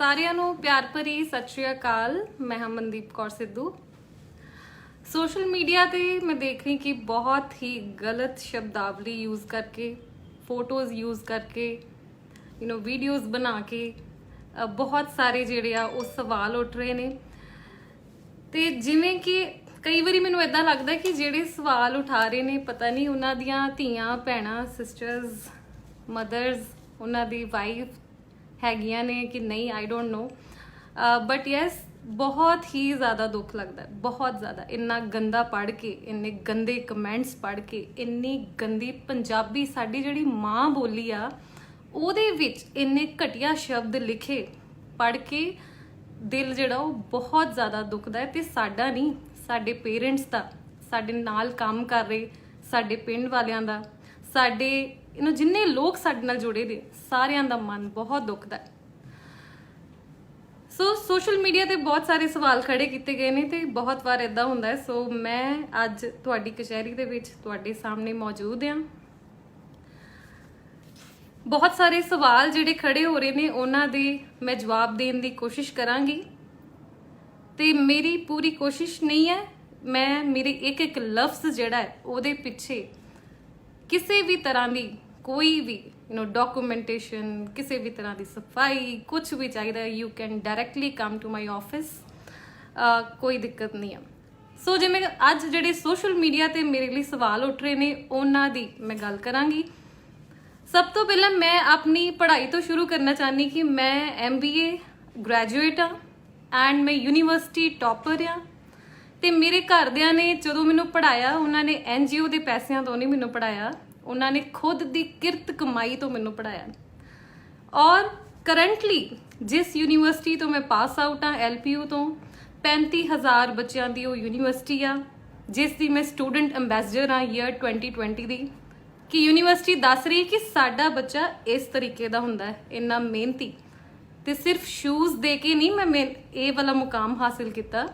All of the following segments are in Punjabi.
ਸਾਰਿਆਂ ਨੂੰ ਪਿਆਰ ਭਰੀ ਸਤਿ ਸ਼੍ਰੀ ਅਕਾਲ। मैं ਹਾਂ ਮਨਦੀਪ ਕੌਰ ਸਿੱਧੂ। सोशल मीडिया ਤੇ मैं देख रही कि बहुत ही गलत शब्दावली यूज़ करके फोटोज़ यूज़ करके वीडियोज़ बना के बहुत सारे ਜਿਹੜੇ ਆ ਉਹ ਸਵਾਲ ਉੱਠ ਰਹੇ ਨੇ। ਤੇ ਜਿਵੇਂ ਕਿ ਕਈ ਵਾਰੀ ਮੈਨੂੰ ਇਦਾਂ ਲੱਗਦਾ ਕਿ ਜਿਹੜੇ ਸਵਾਲ ਉਠਾ ਰਹੇ ਨੇ ਪਤਾ ਨਹੀਂ ਉਹਨਾਂ ਦੀਆਂ ਧੀਆਂ ਭੈਣਾਂ ਸਿਸਟਰਸ ਮਦਰਸ ਉਹਨਾਂ ਦੀ ਵਾਈਫ ਹੈਗੀਆਂ ਨੇ ਕਿ ਨਹੀਂ, I don't know, but yes बहुत ही ज़्यादा दुख लगता है, बहुत ज़्यादा। इन्ना गंदा पढ़ के, इन्ने गंदे कमेंट्स पढ़ के, इन्नी गंदी पंजाबी साडी जिहड़ी माँ बोली आ ਉਹਦੇ ਵਿੱਚ इन्ने घटिया शब्द लिखे पढ़ के दिल ਜਿਹੜਾ ਉਹ बहुत ज़्यादा दुखदा है। ਤੇ ਸਾਡਾ ਨਹੀਂ, ਸਾਡੇ ਪੇਰੈਂਟਸ ਦਾ, ਸਾਡੇ ਨਾਲ ਕੰਮ ਕਰ ਰਹੇ ਸਾਡੇ ਪਿੰਡ ਵਾਲਿਆਂ ਦਾ, ਸਾਡੇ ਜਿੰਨੇ ਲੋਕ ਸਾਡੇ ਨਾਲ ਜੁੜੇ ਨੇ ਸਾਰਿਆਂ ਦਾ ਮਨ ਬਹੁਤ ਦੁਖਦਾ ਹੈ। ਸੋ ਸੋਸ਼ਲ ਮੀਡੀਆ ਤੇ ਬਹੁਤ ਸਾਰੇ ਸਵਾਲ ਖੜੇ ਕੀਤੇ ਗਏ ਨੇ ਤੇ ਬਹੁਤ ਵਾਰ ਇਦਾਂ ਹੁੰਦਾ ਹੈ। ਸੋ ਮੈਂ ਅੱਜ ਤੁਹਾਡੀ ਕਚਹਿਰੀ ਦੇ ਵਿੱਚ ਤੁਹਾਡੇ ਸਾਹਮਣੇ ਮੌਜੂਦ ਹਾਂ। ਬਹੁਤ ਸਾਰੇ ਸਵਾਲ ਜਿਹੜੇ ਖੜੇ ਹੋ ਰਹੇ ਨੇ ਉਹਨਾਂ ਦੇ ਮੈਂ ਜਵਾਬ ਦੇਣ ਦੀ ਕੋਸ਼ਿਸ਼ ਕਰਾਂਗੀ ਤੇ ਮੇਰੀ ਪੂਰੀ ਕੋਸ਼ਿਸ਼ ਨਹੀਂ ਹੈ, ਮੈਂ ਮੇਰੇ ਇੱਕ ਇੱਕ ਲਫ਼ਜ਼ ਜਿਹੜਾ ਹੈ ਉਹਦੇ ਪਿੱਛੇ ਕਿਸੇ ਵੀ ਤਰ੍ਹਾਂ ਦੀ ਕੋਈ ਵੀ डॉक्यूमेंटेशन, किसी भी तरह की सफाई, कुछ भी चाहिए, you can directly come to my office, कोई दिक्कत नहीं है। सो जिवें अज जिहड़े सोशल मीडिया ते मेरे लिए सवाल उठ रहे ने उन्हां दी मैं गल करांगी। सब तो पहला मैं अपनी पढ़ाई तो शुरू करना चाहनी कि मैं MBA ग्रैजुएट हाँ एंड मैं यूनीवर्सिटी टॉपर हाँ। तो मेरे घरदियां ने जो मैनू पढ़ाया उन्होंने NGO के पैसों तो नहीं मैनू पढ़ाया, उन्होंने खुद दी किरत कमाई तो मैनू पढ़ाया। और करंटली जिस यूनीवर्सिटी तो मैं पास आउट हाँ LPU तो 35,000 बच्चों की वो यूनीवर्सिटी आ जिस दी मैं स्टूडेंट अंबैसडर हाँ ईयर 2020 दी, कि यूनीवर्सिटी दस रही कि साडा बच्चा इस तरीके का हुंदा है, इन्ना मेहनती। तो सिर्फ शूज़ दे के नहीं मैं ये वाला मुकाम हासिल किया,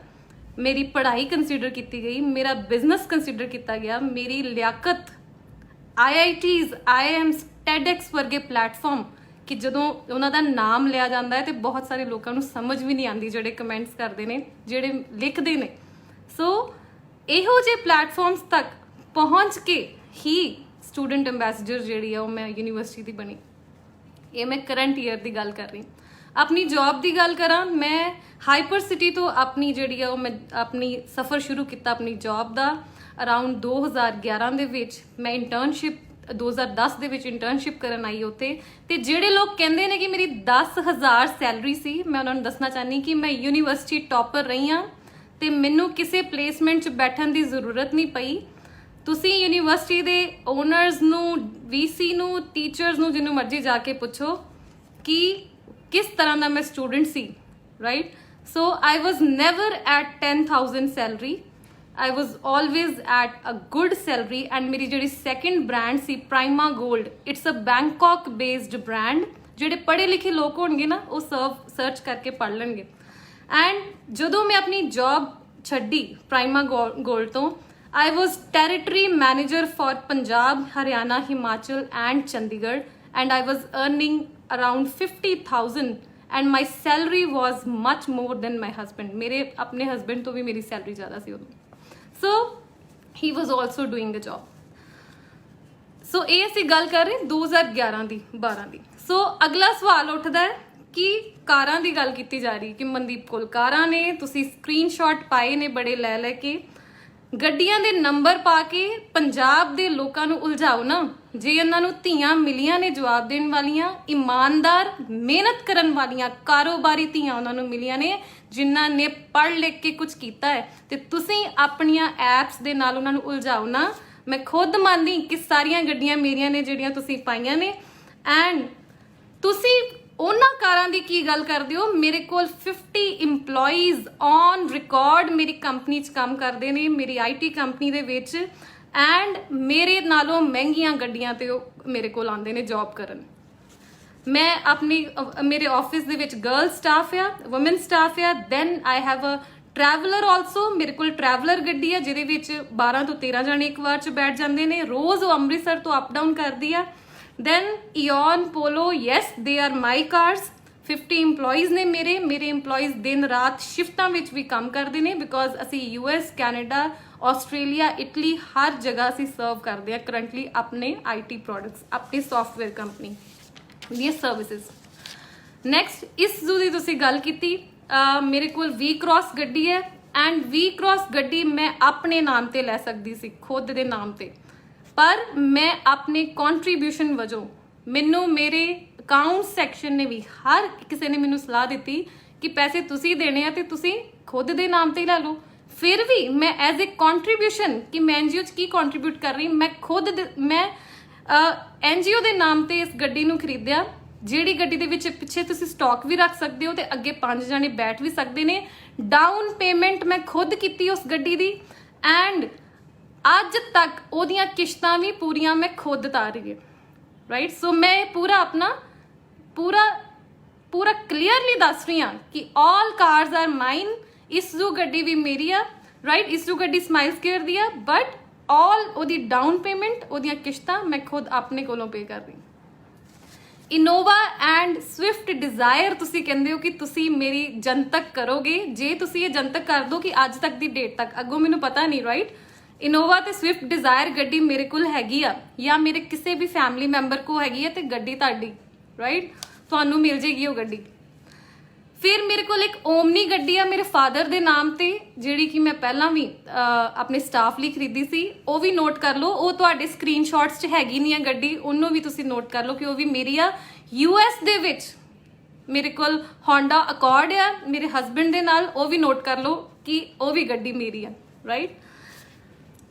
मेरी पढ़ाई कंसीडर की गई, मेरा बिजनेस कंसीडर किया गया, मेरी लियाकत IITs, IIMs, TEDx वर्गे प्लेटफॉर्म कि ਜਦੋਂ ਉਹਨਾਂ ਦਾ ਨਾਮ ਲਿਆ ਜਾਂਦਾ ਹੈ ਤੇ ਬਹੁਤ ਸਾਰੇ ਲੋਕਾਂ ਨੂੰ ਸਮਝ ਵੀ ਨਹੀਂ ਆਉਂਦੀ ਜਿਹੜੇ ਕਮੈਂਟਸ ਕਰਦੇ ਨੇ, ਜਿਹੜੇ ਲਿਖਦੇ ਨੇ। ਸੋ ਇਹੋ ਜਿਹੇ ਪਲੇਟਫਾਰਮਸ ਤੱਕ ਪਹੁੰਚ ਕੇ ਹੀ ਸਟੂਡੈਂਟ ਅੰਬੈਸਡਰ ਜਿਹੜੀ ਆ ਉਹ ਮੈਂ ਯੂਨੀਵਰਸਿਟੀ ਦੀ ਬਣੀ। ਇਹ ਮੈਂ ਕਰੰਟ ਈਅਰ ਦੀ ਗੱਲ ਕਰ ਰਹੀ। ਆਪਣੀ ਜੌਬ ਦੀ ਗੱਲ ਕਰਾਂ, ਮੈਂ ਹਾਈਪਰ ਸਿਟੀ ਤੋਂ ਆਪਣੀ ਜਿਹੜੀ ਆ ਉਹ ਮੈਂ ਆਪਣੀ ਸਫ਼ਰ ਸ਼ੁਰੂ ਕੀਤਾ ਆਪਣੀ ਜੌਬ ਦਾ ਅਰਾਊਂਡ 2011 ਦੇ ਵਿੱਚ। ਮੈਂ ਇੰਟਰਨਸ਼ਿਪ 2010 ਦੇ ਵਿੱਚ ਇੰਟਰਨਸ਼ਿਪ ਕਰਨ ਆਈ ਉੱਥੇ। ਤੇ ਜਿਹੜੇ ਲੋਕ ਕਹਿੰਦੇ ਨੇ ਕਿ ਮੇਰੀ 10,000 ਸੈਲਰੀ ਸੀ, ਮੈਂ ਉਹਨਾਂ ਨੂੰ ਦੱਸਣਾ ਚਾਹਨੀ ਕਿ ਮੈਂ ਯੂਨੀਵਰਸਿਟੀ ਟੌਪਰ ਰਹੀ ਹਾਂ ਤੇ ਮੈਨੂੰ ਕਿਸੇ ਪਲੇਸਮੈਂਟ 'ਚ ਬੈਠਣ ਦੀ ਜ਼ਰੂਰਤ ਨਹੀਂ ਪਈ। ਤੁਸੀਂ ਯੂਨੀਵਰਸਿਟੀ ਦੇ ਓਨਰਸ ਨੂੰ, VC ਨੂੰ, ਟੀਚਰਸ ਨੂੰ, ਜਿਹਨੂੰ ਮਰਜ਼ੀ ਜਾ ਕੇ ਪੁੱਛੋ ਕਿ ਕਿਸ ਤਰ੍ਹਾਂ ਦਾ ਮੈਂ student C, right. So I was never at 10,000 salary, I was always at a good salary। and मेरी जिहड़ी second brand C Prima Gold, it's a Bangkok based brand। जिहड़े पढ़े लिखे लोग होणगे ना वो सर्च करके पढ़ लेंगे। एंड जदों मैं अपनी जॉब छड्डी Prima Gold तो I was territory manager for Punjab, Haryana, Himachal and Chandigarh, and I was earning around 50,000 and my salary was much more than my husband। मेरे अपने husband तो भी मेरी सैलरी ज़्यादा सी उदों। So he was also doing the job. So ये असीं गल कर रहे 2011 की 12 की। सो अगला सवाल उठता है कि कारां की गल की जा रही कि मनदीप कोल कारां ने, तुसीं स्क्रीनशॉट पाए ने बड़े लै के, ਗੱਡੀਆਂ ਦੇ ਨੰਬਰ ਪਾ ਕੇ ਪੰਜਾਬ ਦੇ ਲੋਕਾਂ ਨੂੰ ਉਲਝਾਓ ਨਾ। ਜੇ ਇਹਨਾਂ ਨੂੰ ਧੀਆਂ ਮਿਲੀਆਂ ਨੇ ਜਵਾਬ ਦੇਣ ਵਾਲੀਆਂ, ਇਮਾਨਦਾਰ ਮਿਹਨਤ ਕਰਨ ਵਾਲੀਆਂ ਕਾਰੋਬਾਰੀ ਧੀਆਂ ਉਹਨਾਂ ਨੂੰ ਮਿਲੀਆਂ ਨੇ ਜਿਨ੍ਹਾਂ ਨੇ ਪੜ੍ਹ ਲਿਖ ਕੇ ਕੁਝ ਕੀਤਾ ਹੈ, ਤੇ ਤੁਸੀਂ ਆਪਣੀਆਂ ਐਪਸ ਦੇ ਨਾਲ ਉਹਨਾਂ ਨੂੰ ਉਲਝਾਓ ਨਾ। ਮੈਂ ਖੁਦ ਮੰਨਦੀ ਕਿ ਸਾਰੀਆਂ ਗੱਡੀਆਂ ਮੇਰੀਆਂ ਨੇ ਜਿਹੜੀਆਂ ਤੁਸੀਂ ਪਾਈਆਂ ਨੇ। ਐਂਡ ਤੁਸੀਂ ਉਹਨਾਂ ਕਾਰਾਂ ਦੀ ਕੀ ਗੱਲ ਕਰਦੇ ਹੋ? ਮੇਰੇ ਕੋਲ 50 ਇੰਪਲੋਈਜ਼ ਔਨ ਰਿਕਾਰਡ ਮੇਰੀ ਕੰਪਨੀ 'ਚ ਕੰਮ ਕਰਦੇ ਨੇ, ਮੇਰੀ IT ਕੰਪਨੀ ਦੇ ਵਿੱਚ। ਐਂਡ ਮੇਰੇ ਨਾਲੋਂ ਮਹਿੰਗੀਆਂ ਗੱਡੀਆਂ ਤੇ ਉਹ ਮੇਰੇ ਕੋਲ ਆਉਂਦੇ ਨੇ ਜੌਬ ਕਰਨ। ਮੈਂ ਆਪਣੀ ਮੇਰੇ ਆਫਿਸ ਦੇ ਵਿੱਚ ਗਰਲ ਸਟਾਫ ਆ, ਵੂਮਨ ਸਟਾਫ ਆ। Then I have a traveller also, मेरे को ट्रैवलर गड्डी है जिहदे विच 12 ਤੋਂ 13 जने एक बार च बैठ जाते हैं। रोज़ वो अमृतसर तो अप डाउन करती है। दैन इयन Polo, yes they are my cars. 50 employees ਨੇ ਮੇਰੇ ਇੰਪਲੋਈਜ਼ ਦਿਨ ਰਾਤ ਸ਼ਿਫਟਾਂ ਵਿੱਚ ਵੀ ਕੰਮ ਕਰਦੇ ਨੇ ਬਿਕੋਜ਼ ਅਸੀਂ US ਕੈਨੇਡਾ ਆਸਟ੍ਰੇਲੀਆ ਇਟਲੀ ਹਰ ਜਗ੍ਹਾ ਅਸੀਂ ਸਰਵ ਕਰਦੇ ਹਾਂ ਕਰੰਟਲੀ ਆਪਣੇ IT ਪ੍ਰੋਡਕਟਸ ਆਪਣੀ ਸੌਫਟਵੇਅਰ ਕੰਪਨੀ ਦੀਆਂ ਸਰਵਿਸਿਜ਼। ਨੈਕਸਟ ਇਸ ਦੀ ਤੁਸੀਂ ਗੱਲ ਕੀਤੀ ਮੇਰੇ ਕੋਲ V-Cross ਗੱਡੀ ਹੈ ਐਂਡ V-Cross ਗੱਡੀ ਮੈਂ ਆਪਣੇ ਨਾਮ ਤੇ ਲੈ ਸਕਦੀ ਸੀ ਖੁਦ ਦੇ ਨਾਮ ਤੇ ਪਰ ਮੈਂ ਆਪਣੇ ਕੰਟਰੀਬਿਊਸ਼ਨ ਵਜੋਂ ਮੈਨੂੰ ਮੇਰੇ ਅਕਾਊਂਟ ਸੈਕਸ਼ਨ ਨੇ ਵੀ ਹਰ ਕਿਸੇ ਨੇ ਮੈਨੂੰ ਸਲਾਹ ਦਿੱਤੀ ਕਿ ਪੈਸੇ ਤੁਸੀਂ ਦੇਣੇ ਆ ਤੇ ਤੁਸੀਂ ਖੁਦ ਦੇ ਨਾਮ ਤੇ ਹੀ ਲੈ ਲਓ। ਫਿਰ ਵੀ ਮੈਂ ਐਜ਼ ਅ ਕੰਟਰੀਬਿਊਸ਼ਨ ਕਿ ਮੈਂ NGO 'ਚ ਕੀ ਕੰਟਰੀਬਿਊਟ ਕਰ ਰਹੀ ਮੈਂ ਖੁਦ ਮੈਂ NGO ਦੇ ਨਾਮ ਤੇ ਇਸ ਗੱਡੀ ਨੂੰ ਖਰੀਦਿਆ ਜਿਹੜੀ ਗੱਡੀ ਦੇ ਵਿੱਚ ਪਿੱਛੇ ਤੁਸੀਂ ਸਟਾਕ ਵੀ ਰੱਖ ਸਕਦੇ ਹੋ ਤੇ ਅੱਗੇ 5 ਜਣੇ ਬੈਠ ਵੀ ਸਕਦੇ ਨੇ। ਡਾਊਨ ਪੇਮੈਂਟ ਮੈਂ ਖੁਦ ਕੀਤੀ ਉਸ ਗੱਡੀ ਦੀ ਐਂਡ ਅੱਜ ਤੱਕ ਉਹਦੀਆਂ ਕਿਸ਼ਤਾਂ ਵੀ ਪੂਰੀਆਂ ਮੈਂ ਖੁਦ ਉਤਾਰ ਰਹੀ ਹਾਂ ਰਾਈਟ। ਸੋ ਮੈਂ ਪੂਰਾ ਆਪਣਾ ਪੂਰਾ ਕਲੀਅਰਲੀ ਦੱਸ ਰਹੀ ਹਾਂ ਕਿ ਆਲ ਕਾਰਸ ਆਰ ਮਾਈਨ। ਇਸੂ ਗੱਡੀ ਵੀ ਮੇਰੀ ਆ ਰਾਈਟ। ਇਸੂ ਗੱਡੀ ਸਮਾਈਲ ਸਕੇਅਰ ਦੀ ਆ ਬਟ ਆਲ ਉਹਦੀ ਡਾਊਨ ਪੇਮੈਂਟ ਉਹਦੀਆਂ ਕਿਸ਼ਤਾਂ ਮੈਂ ਖੁਦ ਆਪਣੇ ਕੋਲੋਂ ਪੇ ਕਰ ਰਹੀ। ਇਨੋਵਾ ਐਂਡ ਸਵਿਫਟ ਡਿਜ਼ਾਇਰ ਤੁਸੀਂ ਕਹਿੰਦੇ ਹੋ ਕਿ ਤੁਸੀਂ ਮੇਰੀ ਜਨਤਕ ਕਰੋਗੇ। ਜੇ ਤੁਸੀਂ ਇਹ ਜਨਤਕ ਕਰ ਦੋ ਕਿ ਅੱਜ ਤੱਕ ਦੀ ਡੇਟ ਤੱਕ ਅੱਗੋਂ ਮੈਨੂੰ ਪਤਾ ਨਹੀਂ ਰਾਈਟ। ਇਨੋਵਾ ਤੇ ਸਵਿਫਟ ਡਿਜ਼ਾਇਰ ਗੱਡੀ ਮੇਰੇ ਕੋਲ ਹੈਗੀ ਆ ਜਾਂ ਮੇਰੇ ਕਿਸੇ ਵੀ ਫੈਮਿਲੀ ਮੈਂਬਰ ਕੋ ਹੈਗੀ ਆ ਤੇ ਗੱਡੀ ਤੁਹਾਡੀ ਰਾਈਟ ਤੁਹਾਨੂੰ ਮਿਲ ਜੇਗੀ ਉਹ ਗੱਡੀ। ਫਿਰ ਮੇਰੇ ਕੋਲ ਇੱਕ ਓਮਨੀ ਗੱਡੀ ਆ ਮੇਰੇ ਫਾਦਰ ਦੇ ਨਾਮ ਤੇ ਜਿਹੜੀ ਕਿ ਮੈਂ ਪਹਿਲਾਂ ਵੀ ਆਪਣੇ ਸਟਾਫ ਲਈ ਖਰੀਦੀ ਸੀ ਉਹ ਵੀ ਨੋਟ ਕਰ ਲਓ। ਉਹ ਤੁਹਾਡੇ ਸਕਰੀਨਸ਼ਾਟਸ 'ਚ ਹੈਗੀ ਨਹੀਂ ਆ ਗੱਡੀ ਉਹਨੂੰ ਵੀ ਤੁਸੀਂ ਨੋਟ ਕਰ ਲਓ ਕਿ ਉਹ ਵੀ ਮੇਰੀ ਆ। US ਦੇ ਵਿੱਚ ਮੇਰੇ ਕੋਲ ਹੋਂਡਾ ਅਕੋਰਡ ਆ ਮੇਰੇ ਹਸਬੈਂਡ ਦੇ ਨਾਲ ਉਹ ਵੀ ਨੋਟ ਕਰ ਲਓ ਕਿ ਉਹ ਵੀ ਗੱਡੀ ਮੇਰੀ ਆ ਰਾਈਟ।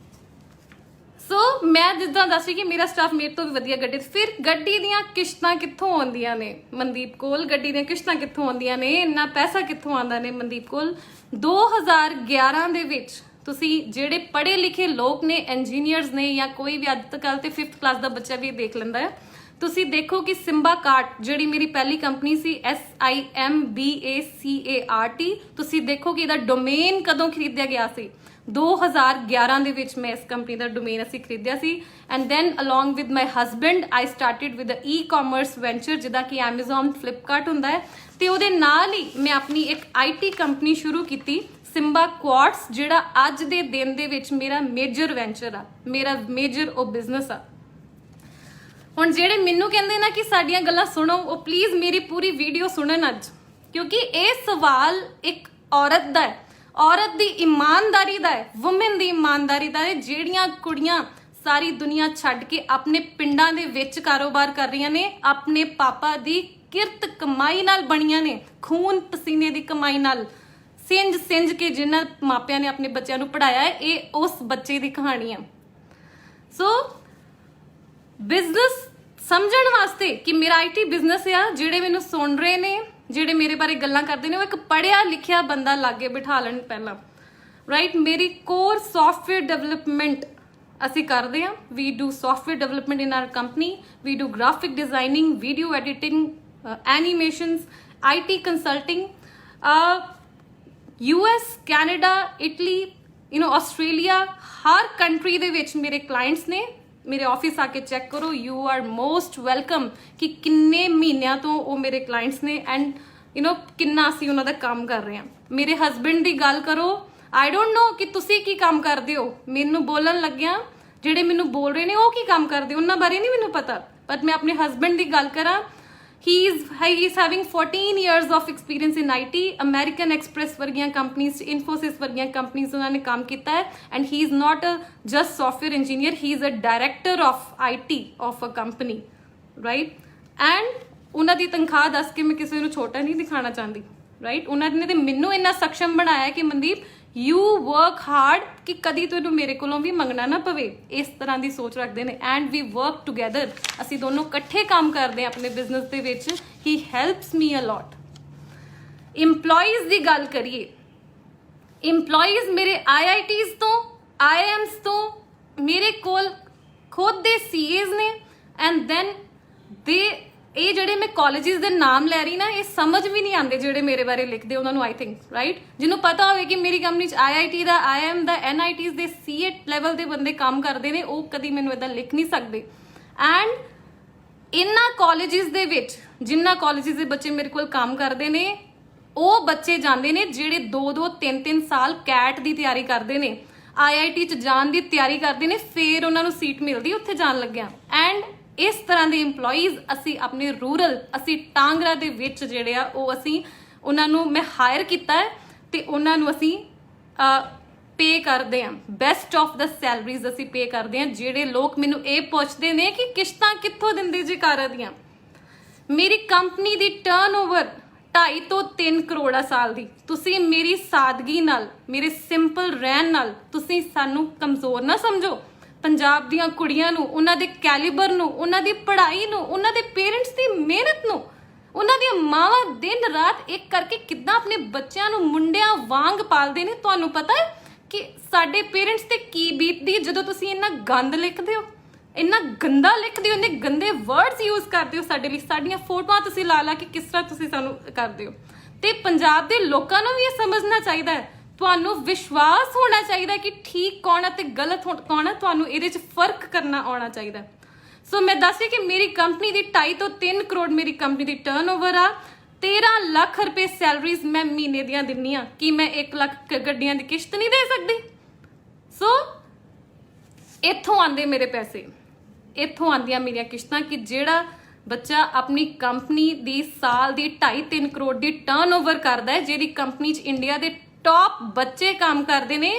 ਸੋ ਮੈਂ ਜਿੱਦਾਂ ਦੱਸ ਰਹੀ ਕਿ ਮੇਰਾ ਸਟਾਫ ਮੇਰੇ ਤੋਂ ਵੀ ਵਧੀਆ ਗੱਡੀ। ਫਿਰ ਗੱਡੀ ਦੀਆਂ ਕਿਸ਼ਤਾਂ ਕਿੱਥੋਂ ਆਉਂਦੀਆਂ ਨੇ ਮਨਦੀਪ ਕੋਲ ਗੱਡੀ ਦੀਆਂ ਕਿਸ਼ਤਾਂ ਕਿੱਥੋਂ ਆਉਂਦੀਆਂ ਨੇ ਇੰਨਾ ਪੈਸਾ ਕਿੱਥੋਂ ਆਉਂਦਾ ਨੇ ਮਨਦੀਪ ਕੋਲ। 2011 ਦੇ ਵਿੱਚ ਤੁਸੀਂ ਜਿਹੜੇ ਪੜ੍ਹੇ ਲਿਖੇ ਲੋਕ ਨੇ ਇੰਜੀਨੀਅਰਸ ਨੇ ਜਾਂ ਕੋਈ ਵੀ ਅੱਜ ਤੱਕ ਤੇ 5th ਕਲਾਸ ਦਾ ਬੱਚਾ ਵੀ ਦੇਖ ਲੈਂਦਾ ਹੈ ਤੁਸੀਂ ਦੇਖੋ ਕਿ ਸਿੰਬਾ ਕਾਰਟ ਜਿਹੜੀ ਮੇਰੀ ਪਹਿਲੀ ਕੰਪਨੀ ਸੀ SIMBACART ਤੁਸੀਂ ਦੇਖੋ ਕਿ ਇਹਦਾ ਡੋਮੇਨ ਕਦੋਂ ਖਰੀਦਿਆ ਗਿਆ ਸੀ 2011 ਦੇ ਵਿੱਚ ਮੈਂ ਇਸ ਕੰਪਨੀ ਦਾ ਡੋਮੇਨ ਅਸੀਂ ਖਰੀਦਿਆ ਸੀ। And then along with my husband I started with e-commerce venture ਜਿੱਦਾਂ ਕਿ Amazon Flipkart ਹੁੰਦਾ ਹੈ ਤੇ ਉਹਦੇ ਨਾਲ ਹੀ ਮੈਂ ਆਪਣੀ ਇੱਕ IT ਕੰਪਨੀ ਸ਼ੁਰੂ ਕੀਤੀ ਸਿੰਬਾ ਕੁਆਰਟਸ ਜਿਹੜਾ ਅੱਜ ਦੇ ਦਿਨ ਦੇ ਵਿੱਚ ਮੇਰਾ ਮੇਜਰ ਵੈਂਚਰ ਆ ਮੇਰਾ ਮੇਜਰ ਉਹ ਬਿਜ਼ਨਸ ਆ। ਹੁਣ ਜਿਹੜੇ ਮੈਨੂੰ ਕਹਿੰਦੇ ਨਾ ਕਿ ਸਾਡੀਆਂ ਗੱਲਾਂ ਸੁਣੋ ਉਹ ਪਲੀਜ਼ ਮੇਰੀ ਪੂਰੀ ਵੀਡੀਓ ਸੁਣਨ ਅੱਜ ਕਿਉਂਕਿ ਇਹ ਸਵਾਲ ਇੱਕ ਔਰਤ ਦਾ ਹੈ ਔਰਤ ਦੀ ਇਮਾਨਦਾਰੀ ਦਾ ਹੈ ਵੂਮਨ ਦੀ ਇਮਾਨਦਾਰੀ ਦਾ ਹੈ ਜਿਹੜੀਆਂ ਕੁੜੀਆਂ ਸਾਰੀ ਦੁਨੀਆ ਛੱਡ ਕੇ ਆਪਣੇ ਪਿੰਡਾਂ ਦੇ ਵਿੱਚ ਕਾਰੋਬਾਰ ਕਰ ਰਹੀਆਂ ਨੇ ਆਪਣੇ ਪਾਪਾ ਦੀ ਕਿਰਤ ਕਮਾਈ ਨਾਲ ਬਣੀਆਂ ਨੇ ਖੂਨ ਪਸੀਨੇ ਦੀ ਕਮਾਈ ਨਾਲ ਸਿੰਜ ਕੇ ਜਿਨ੍ਹਾਂ ਮਾਪਿਆਂ ਨੇ ਆਪਣੇ ਬੱਚਿਆਂ ਨੂੰ ਪੜਾਇਆ ਹੈ ਇਹ ਉਸ ਬੱਚੇ ਦੀ ਕਹਾਣੀ ਆ। ਸੋ ਬਿਜ਼ਨਸ ਸਮਝਣ ਵਾਸਤੇ ਕਿ ਮੇਰਾ IT ਬਿਜ਼ਨਸ ਆ ਜਿਹੜੇ ਮੈਨੂੰ ਸੁਣ ਰਹੇ ਨੇ ਜਿਹੜੇ ਮੇਰੇ ਬਾਰੇ ਗੱਲਾਂ ਕਰਦੇ ਨੇ ਉਹ ਇੱਕ ਪੜ੍ਹਿਆ ਲਿਖਿਆ ਬੰਦਾ ਲਾਗੇ ਬਿਠਾ ਲੈਣ ਪਹਿਲਾਂ ਰਾਈਟ। ਮੇਰੀ ਕੋਰ ਸੌਫਟਵੇਅਰ ਡਿਵੈਲਪਮੈਂਟ ਅਸੀਂ ਕਰਦੇ ਹਾਂ we do software development in our company we do graphic designing video editing animations IT consulting US Canada Italy Australia ਹਰ ਕੰਟਰੀ ਦੇ ਵਿੱਚ ਮੇਰੇ ਕਲਾਇੰਟਸ ਨੇ। ਮੇਰੇ ਆਫਿਸ ਆ ਕੇ ਚੈੱਕ ਕਰੋ ਯੂ ਆਰ ਮੋਸਟ ਵੈਲਕਮ ਕਿ ਕਿੰਨੇ ਮਹੀਨਿਆਂ ਤੋਂ ਉਹ ਮੇਰੇ ਕਲਾਇੰਟਸ ਨੇ ਐਂਡ ਕਿੰਨਾ ਅਸੀਂ ਉਹਨਾਂ ਦਾ ਕੰਮ ਕਰ ਰਹੇ ਹਾਂ। ਮੇਰੇ ਹਸਬੈਂਡ ਦੀ ਗੱਲ ਕਰੋ ਆਈ ਡੋਂਟ ਨੋ ਕਿ ਤੁਸੀਂ ਕੀ ਕੰਮ ਕਰਦੇ ਹੋ ਮੈਨੂੰ ਬੋਲਣ ਲੱਗਿਆ ਜਿਹੜੇ ਮੈਨੂੰ ਬੋਲ ਰਹੇ ਨੇ ਉਹ ਕੀ ਕੰਮ ਕਰਦੇ ਉਹਨਾਂ ਬਾਰੇ ਨਹੀਂ ਮੈਨੂੰ ਪਤਾ ਪਰ ਮੈਂ ਆਪਣੇ ਹਸਬੈਂਡ ਦੀ ਗੱਲ ਕਰਾਂ he is having 14 years of experience in IT American Express ਵਰਗੀਆਂ ਕੰਪਨੀਜ਼ Infosys ਵਰਗੀਆਂ ਕੰਪਨੀਜ਼ ਉਹਨਾਂ ਨੇ ਕੰਮ ਕੀਤਾ ਹੈ and he is not a just software engineer he is a director of IT of a company right and ਉਹਨਾਂ ਦੀ ਤਨਖਾਹ ਦੱਸ ਕੇ ਮੈਂ ਕਿਸੇ ਨੂੰ ਛੋਟਾ ਨਹੀਂ ਦਿਖਾਣਾ ਚਾਹੁੰਦੀ ਰਾਈਟ। ਉਹਨਾਂ ਨੇ ਤੇ ਮੈਨੂੰ ਇੰਨਾ ਸક્ષਮ ਬਣਾਇਆ ਕਿ ਮਨਦੀਪ ਯੂ ਵਰਕ ਹਾਰਡ ਕਿ ਕਦੀ ਤੁਹਾਨੂੰ ਮੇਰੇ ਕੋਲੋਂ ਵੀ ਮੰਗਣਾ ਨਾ ਪਵੇ ਇਸ ਤਰ੍ਹਾਂ ਦੀ ਸੋਚ ਰੱਖਦੇ ਨੇ ਐਂਡ ਵੀ ਵਰਕ ਟੂਗੇਦਰ ਅਸੀਂ ਦੋਨੋਂ ਇਕੱਠੇ ਕੰਮ ਕਰਦੇ ਹਾਂ ਆਪਣੇ ਬਿਜ਼ਨਸ ਦੇ ਵਿੱਚ ਹੀ ਹੈਲਪਸ ਮੀ ਅ ਲੋਟ। ਇੰਪਲੋਈਜ਼ ਦੀ ਗੱਲ ਕਰੀਏ ਇੰਪਲੋਈਜ਼ ਮੇਰੇ IITs ਤੋਂ IIMs ਤੋਂ ਮੇਰੇ ਕੋਲ ਖੁਦ ਦੇ CAs ਨੇ ਐਂਡ ਦੈਨ ਇਹ ਜਿਹੜੇ ਮੈਂ ਕਾਲਜਿਸ ਦੇ ਨਾਮ ਲੈ ਰਹੀ ਨਾ ਇਹ ਸਮਝ ਵੀ ਨਹੀਂ ਆਉਂਦੇ ਜਿਹੜੇ ਮੇਰੇ ਬਾਰੇ ਲਿਖਦੇ ਉਹਨਾਂ ਨੂੰ ਆਈ ਥਿੰਕ ਰਾਈਟ ਜਿਹਨੂੰ ਪਤਾ ਹੋਵੇ ਕਿ ਮੇਰੀ ਕੰਪਨੀ 'ਚ IIT ਦਾ IIM ਦਾ NITs ਦੇ CA ਲੈਵਲ ਦੇ ਬੰਦੇ ਕੰਮ ਕਰਦੇ ਨੇ ਉਹ ਕਦੀ ਮੈਨੂੰ ਇੱਦਾਂ ਲਿਖ ਨਹੀਂ ਸਕਦੇ ਐਂਡ इन्ना कॉलेजेस दे विच जिन्ना कॉलेजेस दे बच्चे मेरे कोल काम करते ने ਉਹ ਬੱਚੇ ਜਾਂਦੇ ਨੇ ਜਿਹੜੇ 2-2 3-3 ਸਾਲ ਕੈਟ ਦੀ ਤਿਆਰੀ ਕਰਦੇ ਨੇ, IIT ਚ ਜਾਣ ਦੀ ਤਿਆਰੀ ਕਰਦੇ ਨੇ, ਫਿਰ ਉਹਨਾਂ ਨੂੰ ਸੀਟ ਮਿਲਦੀ ਉੱਥੇ ਜਾਣ ਲੱਗਿਆ। ਐਂਡ ਇਸ ਤਰ੍ਹਾਂ ਦੇ EMPLOYEES ਅਸੀਂ ਆਪਣੇ ਰੂਰਲ, ਅਸੀਂ ਟਾਂਗਰਾ ਦੇ ਵਿੱਚ ਜਿਹੜੇ ਆ ਉਹ ਅਸੀਂ ਉਹਨਾਂ ਨੂੰ ਮੈਂ ਹਾਇਰ ਕੀਤਾ ਹੈ ਤੇ ਉਹਨਾਂ ਨੂੰ ਅਸੀਂ ਪੇ ਕਰਦੇ ਹਾਂ। ਬੈਸਟ ਆਫ ਦਾ ਸੈਲਰੀਜ਼ ਅਸੀਂ ਪੇ ਕਰਦੇ ਹਾਂ। ਜਿਹੜੇ ਲੋਕ ਮੈਨੂੰ ਇਹ ਪੁੱਛਦੇ ਨੇ ਕਿ ਕਿਸ਼ਤਾਂ ਕਿੱਥੋਂ ਦਿੰਦੇ ਜੀ ਕਾਰਾਂ ਦੀਆਂ, ਮੇਰੀ ਕੰਪਨੀ ਦੀ ਟਰਨਓਵਰ 2.5 ਤੋਂ 3 ਕਰੋੜ ਆ ਸਾਲ ਦੀ। ਤੁਸੀਂ ਮੇਰੀ ਸਾਦਗੀ ਨਾਲ, ਮੇਰੇ ਸਿੰਪਲ ਰਹਿਣ ਨਾਲ ਤੁਸੀਂ ਸਾਨੂੰ ਕਮਜ਼ੋਰ ਨਾ ਸਮਝੋ। ਪੰਜਾਬ ਦੀਆਂ ਕੁੜੀਆਂ ਨੂੰ, ਉਹਨਾਂ ਦੇ ਕੈਲੀਬਰ ਨੂੰ, ਉਹਨਾਂ ਦੀ ਪੜ੍ਹਾਈ ਨੂੰ, ਉਹਨਾਂ ਦੇ ਪੇਰੈਂਟਸ ਦੀ ਮਿਹਨਤ ਨੂੰ, ਉਹਨਾਂ ਦੀਆਂ ਮਾਵਾਂ ਦਿਨ ਰਾਤ ਇੱਕ ਕਰਕੇ ਕਿੱਦਾਂ ਆਪਣੇ ਬੱਚਿਆਂ ਨੂੰ ਮੁੰਡਿਆਂ ਵਾਂਗ ਪਾਲਦੇ ਨੇ। ਤੁਹਾਨੂੰ ਪਤਾ ਹੈ ਕਿ ਸਾਡੇ ਪੇਰੈਂਟਸ ਤੇ ਕੀ ਬੀਤਦੀ ਜਦੋਂ ਤੁਸੀਂ ਇੰਨਾ ਗੰਦ ਲਿਖਦੇ ਹੋ, ਇੰਨਾ ਗੰਦਾ ਲਿਖਦੇ ਹੋ, ਇੰਨੇ ਗੰਦੇ ਵਰਡਸ ਯੂਜ਼ ਕਰਦੇ ਹੋ ਸਾਡੇ ਲਈ। ਸਾਡੀਆਂ ਫੋਟੋਆਂ ਤੁਸੀਂ ਲਾ ਲਾ ਕੇ ਕਿਸ ਤਰ੍ਹਾਂ ਤੁਸੀਂ ਸਾਨੂੰ ਕਰਦੇ ਹੋ। ਤੇ ਪੰਜਾਬ ਦੇ ਲੋਕਾਂ ਨੂੰ ਵੀ ਇਹ ਸਮਝਣਾ ਚਾਹੀਦਾ ਹੈ, ਤੁਹਾਨੂੰ ਵਿਸ਼ਵਾਸ ਹੋਣਾ ਚਾਹੀਦਾ ਕਿ ਠੀਕ ਕੌਣ ਹੈ ਤੇ ਗਲਤ ਕੌਣ ਹੈ, ਤੁਹਾਨੂੰ ਇਹਦੇ 'ਚ ਫਰਕ ਕਰਨਾ ਆਉਣਾ ਚਾਹੀਦਾ। ਸੋ ਮੈਂ ਦੱਸ ਰਹੀ ਕਿ ਮੇਰੀ ਕੰਪਨੀ ਦੀ 2.5 ਤੋਂ 3 ਕਰੋੜ ਮੇਰੀ ਕੰਪਨੀ ਦੀ ਟਰਨਓਵਰ ਆ। 13 ਲੱਖ ਰੁਪਏ ਸੈਲਰੀਜ਼ ਮੈਂ ਮਹੀਨੇ ਦੀਆਂ ਦਿੰਨੀ ਆ। ਕਿ ਮੈਂ 1 ਲੱਖ ਗੱਡੀਆਂ ਦੀ ਕਿਸ਼ਤ ਨਹੀਂ ਦੇ ਸਕਦੀ? ਸੋ ਇੱਥੋਂ ਆਉਂਦੇ ਮੇਰੇ ਪੈਸੇ, ਇੱਥੋਂ ਆਉਂਦੀਆਂ ਮੇਰੀਆਂ ਕਿਸ਼ਤਾਂ ਕਿ ਜਿਹੜਾ ਬੱਚਾ ਆਪਣੀ ਕੰਪਨੀ ਦੀ ਸਾਲ ਦੀ 2.5-3 ਕਰੋੜ ਦੀ ਟਰਨਓਵਰ ਕਰਦਾ ਹੈ, ਜਿਹਦੀ ਕੰਪਨੀ 'ਚ ਇੰਡੀਆ ਦੇ ਟੌਪ ਬੱਚੇ ਕੰਮ ਕਰਦੇ ਨੇ,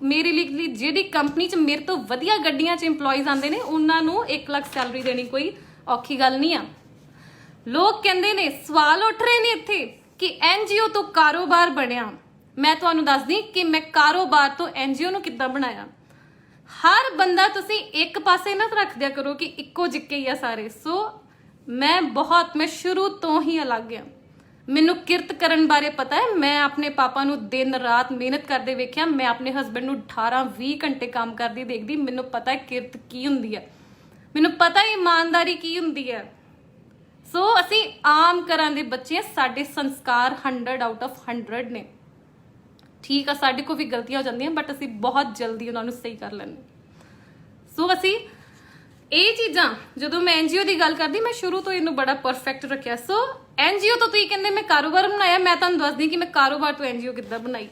ਮੇਰੇ ਲਈ ਜਿਹੜੀ ਕੰਪਨੀ 'ਚ ਮੇਰੇ ਤੋਂ ਵਧੀਆ ਗੱਡੀਆਂ 'ਚ EMPLOYEES ਆਉਂਦੇ ਨੇ, ਉਹਨਾਂ ਨੂੰ 1 ਲੱਖ ਸੈਲਰੀ ਦੇਣੀ ਕੋਈ ਔਖੀ ਗੱਲ ਨਹੀਂ ਆ। ਲੋਕ ਕਹਿੰਦੇ ਨੇ, ਸਵਾਲ ਉੱਠ ਰਹੇ ਨੇ ਇੱਥੇ ਕਿ NGO ਤੋਂ ਕਾਰੋਬਾਰ ਬਣਿਆ। ਮੈਂ ਤੁਹਾਨੂੰ ਦੱਸਦੀ ਕਿ ਮੈਂ ਕਾਰੋਬਾਰ ਤੋਂ NGO ਨੂੰ ਕਿੱਦਾਂ ਬਣਾਇਆ। ਹਰ ਬੰਦਾ ਤੁਸੀਂ ਇੱਕ ਪਾਸੇ ਨਾ ਰੱਖ ਦਿਆ ਕਰੋ ਕਿ ਇੱਕੋ ਜਿੱਕੇ ਹੀ ਆ ਸਾਰੇ। ਸੋ ਮੈਂ ਸ਼ੁਰੂ ਤੋਂ ਹੀ ਅਲੱਗ ਆ। ਮੈਨੂੰ ਕਿਰਤ ਕਰਨ ਬਾਰੇ ਪਤਾ ਹੈ। ਮੈਂ ਆਪਣੇ ਪਾਪਾ ਨੂੰ ਦਿਨ ਰਾਤ ਮਿਹਨਤ ਕਰਦੇ ਵੇਖਿਆ। ਮੈਂ ਆਪਣੇ ਹਸਬੈਂਡ ਨੂੰ 18-20 ਘੰਟੇ ਕੰਮ ਕਰਦੀ ਦੇਖਦੀ। ਮੈਨੂੰ ਪਤਾ ਹੈ ਕਿਰਤ ਕੀ ਹੁੰਦੀ ਹੈ, ਮੈਨੂੰ ਪਤਾ ਹੈ ਇਮਾਨਦਾਰੀ ਕੀ ਹੁੰਦੀ ਹੈ। ਸੋ ਅਸੀਂ ਆਮ ਘਰਾਂ ਦੇ ਬੱਚੇ ਆ, ਸਾਡੇ ਸੰਸਕਾਰ 100 ਆਊਟ ਆਫ 100 ਨੇ। ਠੀਕ ਆ, ਸਾਡੇ ਕੋਲ ਵੀ ਗਲਤੀਆਂ ਹੋ ਜਾਂਦੀਆਂ, ਬਟ ਅਸੀਂ ਬਹੁਤ ਜਲਦੀ ਉਹਨਾਂ ਨੂੰ ਸਹੀ ਕਰ ਲੈਂਦੇ। ਸੋ ਅਸੀਂ ਇਹ ਚੀਜ਼ਾਂ, ਜਦੋਂ ਮੈਂ NGO ਦੀ ਗੱਲ ਕਰਦੀ, ਮੈਂ ਸ਼ੁਰੂ ਤੋਂ ਇਹਨੂੰ ਬੜਾ ਪਰਫੈਕਟ ਰੱਖਿਆ। ਸੋ NGO ਤੋਂ ਤੁਸੀਂ ਕਹਿੰਦੇ ਮੈਂ ਕਾਰੋਬਾਰ ਬਣਾਇਆ, ਮੈਂ ਤੁਹਾਨੂੰ ਦੱਸਦੀ ਕਿ ਮੈਂ ਕਾਰੋਬਾਰ ਤੋਂ NGO ਕਿੱਦਾਂ ਬਣਾਈ।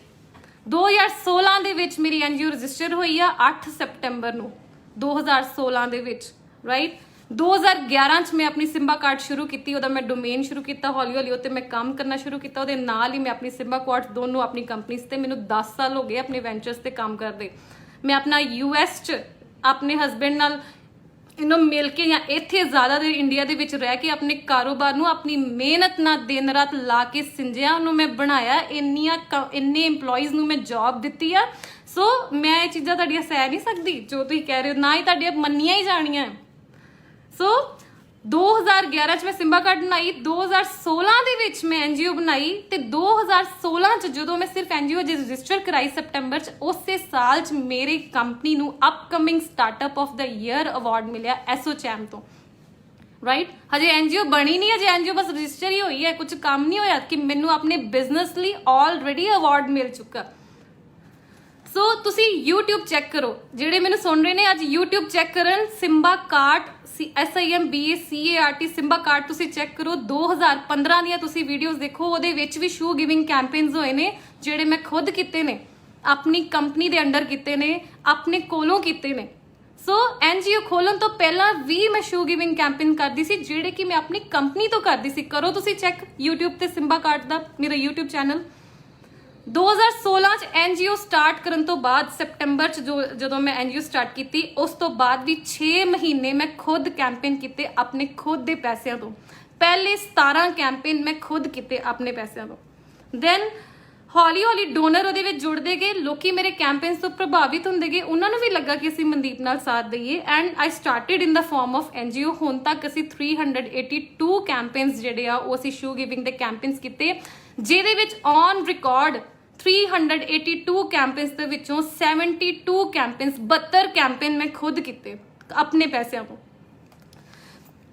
2016 ਦੇ ਵਿੱਚ ਮੇਰੀ NGO ਰਜਿਸਟਰ ਹੋਈ ਆ 8 ਸਤੰਬਰ ਨੂੰ 2016 ਦੇ ਵਿੱਚ, ਰਾਈਟ। 2011 ਚ ਮੈਂ ਆਪਣੀ ਸਿੰਬਾ ਕਾਰਡ ਸ਼ੁਰੂ ਕੀਤੀ, ਉਹਦਾ ਮੈਂ ਡੋਮੇਨ ਸ਼ੁਰੂ ਕੀਤਾ, ਹੌਲੀ ਹੌਲੀ ਉੱਤੇ ਮੈਂ ਕੰਮ ਕਰਨਾ ਸ਼ੁਰੂ ਕੀਤਾ। ਉਹਦੇ ਨਾਲ ਹੀ ਮੈਂ ਆਪਣੀ ਸਿੰਬਾ ਕਾਰਡ ਦੋਨੋਂ ਆਪਣੀ ਕੰਪਨੀਜ਼ ਤੇ, ਮੈਨੂੰ 10 ਸਾਲ ਹੋ ਗਏ ਆਪਣੇ ਵੈਂਚਰਸ ਤੇ ਕੰਮ ਕਰਦੇ। ਮੈਂ ਆਪਣਾ US ਚ ਆਪਣੇ ਹਸਬੈਂਡ ਨਾਲ ਇਹਨੂੰ ਮਿਲ ਕੇ ਜਾਂ ਇੱਥੇ ਜ਼ਿਆਦਾ ਦੇਰ ਇੰਡੀਆ ਦੇ ਵਿੱਚ ਰਹਿ ਕੇ ਆਪਣੇ ਕਾਰੋਬਾਰ ਨੂੰ ਆਪਣੀ ਮਿਹਨਤ ਨਾਲ ਦਿਨ ਰਾਤ ਲਾ ਕੇ ਸਿੰਜਿਆ, ਉਹਨੂੰ ਮੈਂ ਬਣਾਇਆ। ਇੰਨੇ EMPLOYEES ਨੂੰ ਮੈਂ ਜੌਬ ਦਿੱਤੀ ਆ। ਸੋ ਮੈਂ ਇਹ ਚੀਜ਼ਾਂ ਤੁਹਾਡੀਆਂ ਸਹਿ ਨਹੀਂ ਸਕਦੀ ਜੋ ਤੁਸੀਂ ਕਹਿ ਰਹੇ ਹੋ, ਨਾ ਹੀ ਤੁਹਾਡੀਆਂ ਮੰਨੀਆਂ ਹੀ ਜਾਣੀਆਂ। ਸੋ 2011 ਚ ਮੈਂ ਸਿੰਬਾ ਕਾਰਡ ਬਣਾਈ, 2016 ਦੇ ਵਿੱਚ ਮੈਂ NGO ਬਣਾਈ, ਤੇ 2016 ਚ ਜਦੋਂ ਮੈਂ ਸਿਰਫ NGO ਰਜਿਸਟਰ ਕਰਾਈ ਸਤੰਬਰ ਚ, ਉਸੇ ਸਾਲ ਚ ਮੇਰੀ ਕੰਪਨੀ ਨੂੰ upcoming startup of the year award ਮਿਲਿਆ ASSOCHAM ਤੋਂ, ਰਾਈਟ। ਹਜੇ NGO ਬਣੀ ਨਹੀਂ, ਹਜੇ NGO ਬਸ ਰਜਿਸਟਰ ਹੀ ਹੋਈ ਹੈ, ਕੁਝ ਕੰਮ ਨਹੀਂ ਹੋਇਆ ਕਿ ਮੈਨੂੰ ਆਪਣੇ ਬਿਜ਼ਨਸ ਲਈ ਆਲਰੇਡੀ ਅਵਾਰਡ ਮਿਲ ਚੁੱਕਾ। ਸੋ ਤੁਸੀਂ YouTube ਚੈੱਕ ਕਰੋ, ਜਿਹੜੇ ਮੈਨੂੰ ਸੁਣ ਰਹੇ ਨੇ ਅੱਜ YouTube ਚੈੱਕ ਕਰਨ, Simba cart SIMBACART Simba cart ਤੁਸੀਂ ਚੈੱਕ ਕਰੋ। 2015 ਦੀਆਂ ਤੁਸੀਂ ਵੀਡੀਓਜ਼ ਦੇਖੋ, ਉਹਦੇ ਵਿੱਚ ਵੀ ਸ਼ੂ ਗਿਵਿੰਗ ਕੈਂਪੇਨਸ ਹੋਏ ਨੇ ਜਿਹੜੇ ਮੈਂ ਖੁਦ ਕੀਤੇ ਨੇ, ਆਪਣੀ ਕੰਪਨੀ ਦੇ ਅੰਡਰ ਕੀਤੇ ਨੇ, ਆਪਣੇ ਕੋਲੋਂ ਕੀਤੇ ਨੇ। ਸੋ NGO ਖੋਲਣ ਤੋਂ ਪਹਿਲਾਂ ਵੀ ਮੈਂ ਸ਼ੂ ਗਿਵਿੰਗ ਕੈਂਪੇਨ ਕਰਦੀ ਸੀ, ਜਿਹੜੇ ਕਿ ਮੈਂ ਆਪਣੀ ਕੰਪਨੀ ਤੋਂ ਕਰਦੀ ਸੀ। ਕਰੋ ਤੁਸੀਂ ਚੈੱਕ YouTube ਤੇ ਸਿੰਬਾ ਕਾਰਟ ਦਾ ਮੇਰਾ YouTube ਚੈਨਲ। 2016 ਚ NGO ਸਟਾਰਟ ਕਰਨ ਤੋਂ ਬਾਅਦ ਸਤੰਬਰ ਚ ਜਦੋਂ ਮੈਂ NGO ਸਟਾਰਟ ਕੀਤੀ, ਉਸ ਤੋਂ ਬਾਅਦ ਵੀ 6 ਮਹੀਨੇ ਮੈਂ ਖੁਦ ਕੈਂਪੇਨ ਕੀਤੇ ਆਪਣੇ ਖੁਦ ਦੇ ਪੈਸਿਆਂ ਤੋਂ। ਪਹਿਲੇ 17 ਕੈਂਪੇਨ ਮੈਂ ਖੁਦ ਕੀਤੇ ਆਪਣੇ ਪੈਸਿਆਂ ਤੋਂ। ਦੈਨ ਹੌਲੀ ਹੌਲੀ ਡੋਨਰ ਉਹਦੇ ਵਿੱਚ ਜੁੜਦੇ ਗਏ, ਲੋਕੀ ਮੇਰੇ ਕੈਂਪੇਨਸ ਤੋਂ ਪ੍ਰਭਾਵਿਤ ਹੁੰਦੇ ਗਏ, ਉਹਨਾਂ ਨੂੰ ਵੀ ਲੱਗਾ ਕਿ ਅਸੀਂ ਮਨਦੀਪ ਨਾਲ ਸਾਥ ਦਈਏ। And I started in the form of NGO। ਹੁਣ ਤੱਕ ਅਸੀਂ 382 ਕੈਂਪੇਨਸ ਜਿਹੜੇ ਆ ਉਹ ਅਸੀਂ ਸ਼ੂ ਗਿਵਿੰਗ ਦੇ ਕੈਂਪੇਨਸ ਕੀਤੇ, ਜਿਹਦੇ ਵਿੱਚ ਔਨ ਰਿਕਾਰਡ 382 ਕੈਂਪੇਨਸ ਦੇ ਵਿੱਚੋਂ 72 ਕੈਂਪੇਨਸ 72 ਕੈਂਪੇਨ ਮੈਂ ਖੁਦ ਕੀਤੇ ਆਪਣੇ ਪੈਸਿਆਂ ਤੋਂ।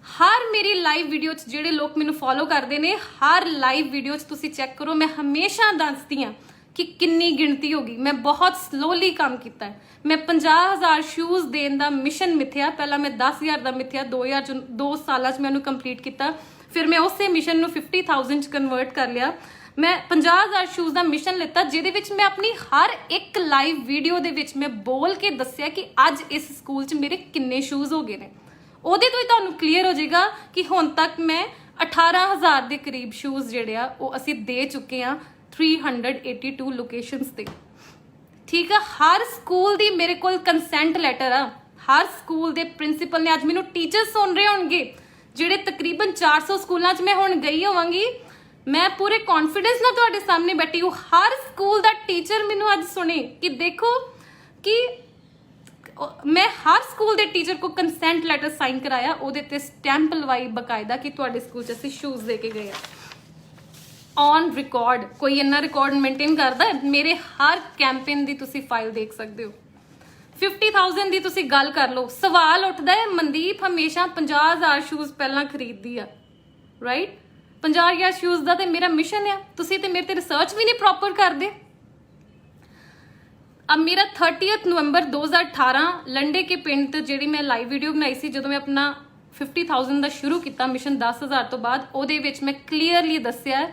ਹਰ ਮੇਰੀ ਲਾਈਵ ਵੀਡੀਓ 'ਚ ਜਿਹੜੇ ਲੋਕ ਮੈਨੂੰ ਫੋਲੋ ਕਰਦੇ ਨੇ, ਹਰ ਲਾਈਵ ਵੀਡੀਓ 'ਚ ਤੁਸੀਂ ਚੈੱਕ ਕਰੋ, ਮੈਂ ਹਮੇਸ਼ਾ ਦੱਸਦੀ ਹਾਂ कि किन्नी गिणती होगी। मैं बहुत स्लोली काम किया है। मैं 50,000 शूज़ देने का मिशन मिथ्या, पहला मैं 10,000 का मिथ्या, 2 साल मैं उन्होंने कंप्लीट किया, फिर मैं उस मिशन में 50,000 च कन्वर्ट कर लिया। मैं 50,000 शूज़ का मिशन लिता जिहदे विच मैं अपनी हर एक लाइव वीडियो दे विच मैं बोल के दस्सिया कि अज इस स्कूल च मेरे किन्ने शूज़ हो गए ने। ਉਹਦੇ ਤੋਂ ਹੀ ਤੁਹਾਨੂੰ ਕਲੀਅਰ ਹੋ ਜਾਏਗਾ ਕਿ ਹੁਣ ਤੱਕ ਮੈਂ 18,000 ਦੇ ਕਰੀਬ ਸ਼ੂਜ਼ ਜਿਹੜੇ ਆ ਉਹ ਅਸੀਂ ਦੇ ਚੁੱਕੇ ਆ 382 ਲੋਕੇਸ਼ਨਸ ਤੇ। ਠੀਕ ਆ, ਹਰ ਸਕੂਲ ਦੀ ਮੇਰੇ ਕੋਲ ਕੰਸੈਂਟ ਲੈਟਰ ਆ, ਹਰ ਸਕੂਲ ਦੇ ਪ੍ਰਿੰਸੀਪਲ ਨੇ, ਅੱਜ ਮੈਨੂੰ ਟੀਚਰਸ ਸੁਣ ਰਹੇ ਹੋਣਗੇ ਜਿਹੜੇ ਤਕਰੀਬਨ 400 ਸਕੂਲਾਂ 'ਚ ਮੈਂ ਹੁਣ ਗਈ ਹੋਵਾਂਗੀ, ਮੈਂ ਪੂਰੇ ਕੌਨਫੀਡੈਂਸ ਨਾਲ ਤੁਹਾਡੇ ਸਾਹਮਣੇ ਬੈਠੀ ਹੂੰ। ਹਰ ਸਕੂਲ ਦਾ ਟੀਚਰ ਮੈਨੂੰ ਅੱਜ ਸੁਣੇ ਕਿ ਦੇਖੋ ਕਿ मैं हर स्कूल के टीचर को कंसेंट लैटर साइन कराया, ਉਹਦੇ ਤੇ ਸਟੈਂਪ ਲਵਾਈ ਬਕਾਇਦਾ ਕਿ ਤੁਹਾਡੇ ਸਕੂਲ 'ਚ ਅਸੀਂ ਸ਼ੂਜ਼ ਦੇ ਕੇ ਗਏ ਆ ਔਨ ਰਿਕਾਰਡ। ਕੋਈ ਇੰਨਾ ਰਿਕਾਰਡ ਮੇਨਟੇਨ ਕਰਦਾ ਹੈ? ਮੇਰੇ ਹਰ ਕੈਂਪੇਨ ਦੀ ਤੁਸੀਂ ਫਾਈਲ ਦੇਖ ਸਕਦੇ ਹੋ। 50,000 ਦੀ ਤੁਸੀਂ ਗੱਲ ਕਰ ਲਓ, ਸਵਾਲ ਉੱਠਦਾ ਹੈ ਮਨਦੀਪ ਹਮੇਸ਼ਾ 50,000 ਸ਼ੂਜ਼ ਪਹਿਲਾਂ ਖਰੀਦਦੀ ਆ, ਰਾਈਟ? 50,000 ਸ਼ੂਜ਼ ਦਾ ਤੇ ਮੇਰਾ ਮਿਸ਼ਨ ਆ, ਤੁਸੀਂ ਤੇ ਮੇਰੇ ਤੇ ਰਿਸਰਚ ਵੀ ਨਹੀਂ ਪ੍ਰੋਪਰ ਕਰਦੇ। अब मेरा 30 नवंबर 2018 लंडे के पिंड तो जी मैं लाइव वीडियो बनाई सी जो मैं अपना 50,000 का शुरू किया मिशन 10,000 तो बाद ਉਹਦੇ ਵਿੱਚ मैं क्लीयरली दस्सिया